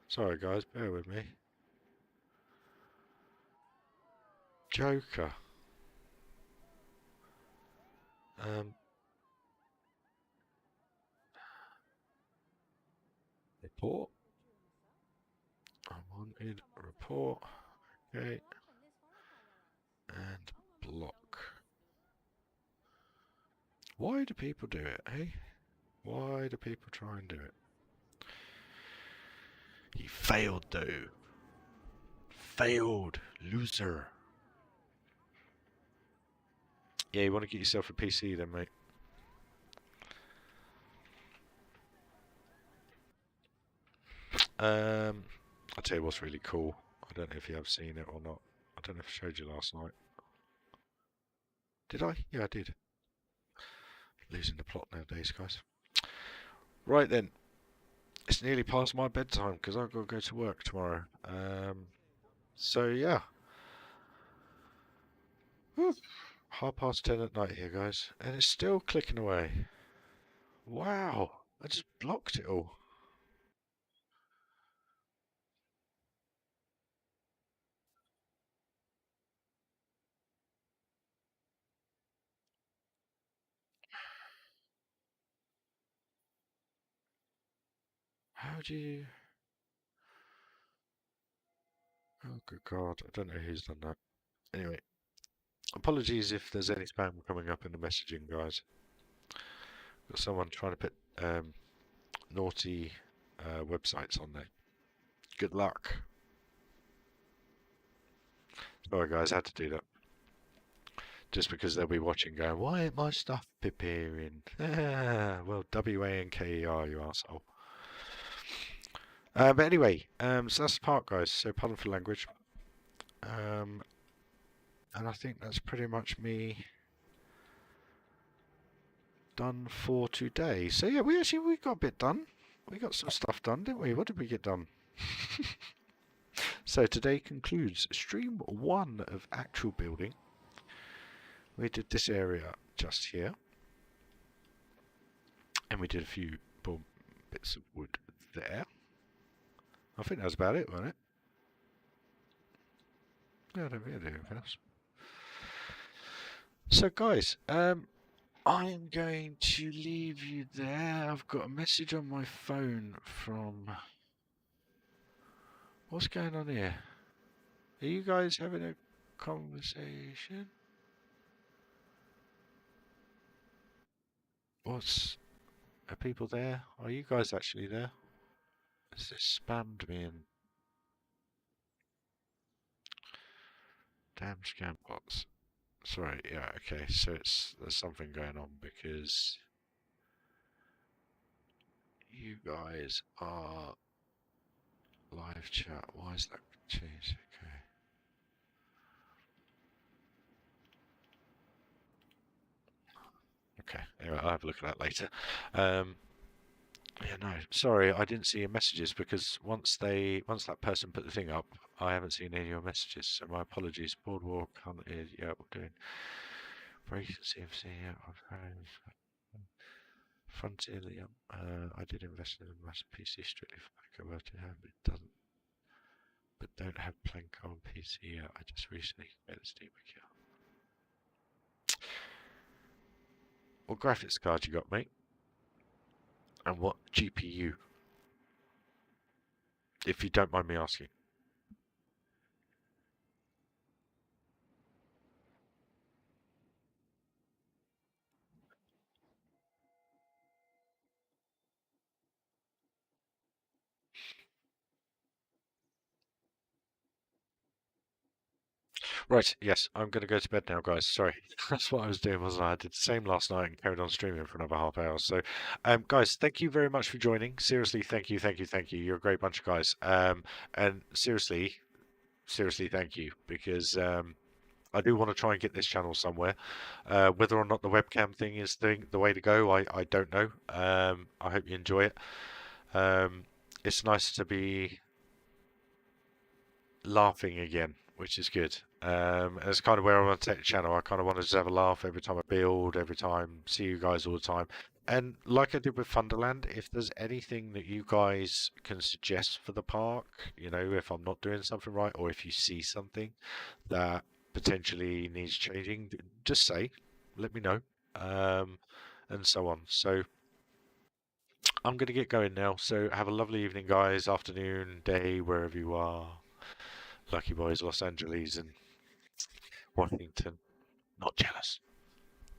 Sorry guys, bear with me. Joker. Report. I wanted a report. Okay. And block. Why do people do it, eh? Why do people try and do it? He failed though. Failed. Loser. Yeah, you want to get yourself a PC then, mate. I'll tell you what's really cool. I don't know if you have seen it or not. I don't know if I showed you last night. Did I? Yeah, I did. Losing the plot nowadays, guys. Right then. It's nearly past my bedtime because I've got to go to work tomorrow. So yeah. Whew. 10:30 at night here, guys. And it's still clicking away. Wow. I just blocked it all. How do you... Oh, good God. I don't know who's done that. Anyway. Apologies if there's any spam coming up in the messaging, guys. Got someone trying to put naughty websites on there. Good luck. Sorry, guys. I had to do that. Just because they'll be watching going, why ain't my stuff appearing? Well, W-A-N-K-E-R, you arsehole. But anyway, so that's the park, guys. So pardon for language. And I think that's pretty much me done for today. So yeah, we got a bit done. We got some stuff done, didn't we? What did we get done? So today concludes stream 1 of actual building. We did this area just here. And we did a few bits of wood there. I think that's about it, wasn't it? Yeah, I don't think I did anything else. So, guys, I'm going to leave you there. I've got a message on my phone from. What's going on here? Are you guys having a conversation? What's. Are people there? Are you guys actually there? Has this spammed me and. Damn scam bots. Sorry, yeah, okay, so there's something going on because you guys are live chat. Why is that changed? Okay, anyway, I'll have a look at that later. Yeah, no, sorry, I didn't see your messages because once that person put the thing up, I haven't seen any of your messages. So my apologies. Boardwalk, hunted, yeah, we're doing break CFC, yeah, Frontier, yeah. I did invest in a massive PC strictly for back over to home. It doesn't, but don't have Plank on PC yet. I just recently made a Steam account. What graphics card you got, mate? And what GPU? If you don't mind me asking. Right, yes, I'm going to go to bed now, guys. Sorry, that's what I was doing, wasn't I? I did the same last night and carried on streaming for another half hour. So, guys, thank you very much for joining. Seriously, thank you, thank you, thank you. You're a great bunch of guys. And seriously, seriously, thank you because I do want to try and get this channel somewhere. Whether or not the webcam thing is the way to go, I don't know. I hope you enjoy it. It's nice to be laughing again, which is good. And it's kind of where I want to take the channel. I kind of want to just have a laugh every time I build, every time, see you guys all the time. And like I did with Thunderland, if there's anything that you guys can suggest for the park, you know, if I'm not doing something right, or if you see something that potentially needs changing, just say, let me know, and so on. So I'm going to get going now. So have a lovely evening, guys, afternoon, day, wherever you are. Lucky boys, Los Angeles and Washington. Not jealous.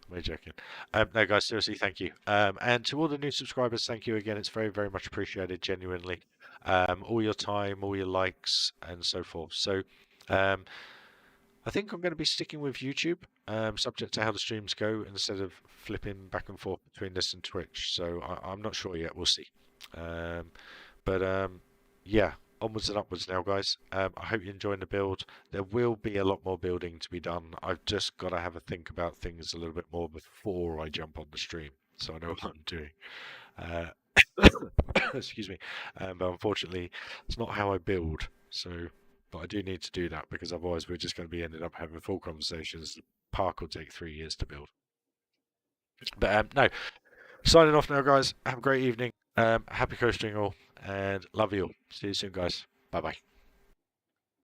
We're joking. No, guys, seriously, thank you. And to all the new subscribers, thank you again. It's very, very much appreciated, genuinely. All your time, all your likes, and so forth. So, um, I think I'm going to be sticking with YouTube, subject to how the streams go, instead of flipping back and forth between this and Twitch. So I'm not sure yet. We'll see. Um, but yeah, onwards and upwards now, guys. I hope you're enjoying the build. There will be a lot more building to be done. I've just got to have a think about things a little bit more before I jump on the stream, so I know what I'm doing. Uh, excuse me. But unfortunately, it's not how I build. So, but I do need to do that because otherwise we're just going to be ending up having full conversations. The park will take 3 years to build. But no, signing off now, guys. Have a great evening. Happy coasting all, and love you all. See you soon, guys. Bye bye.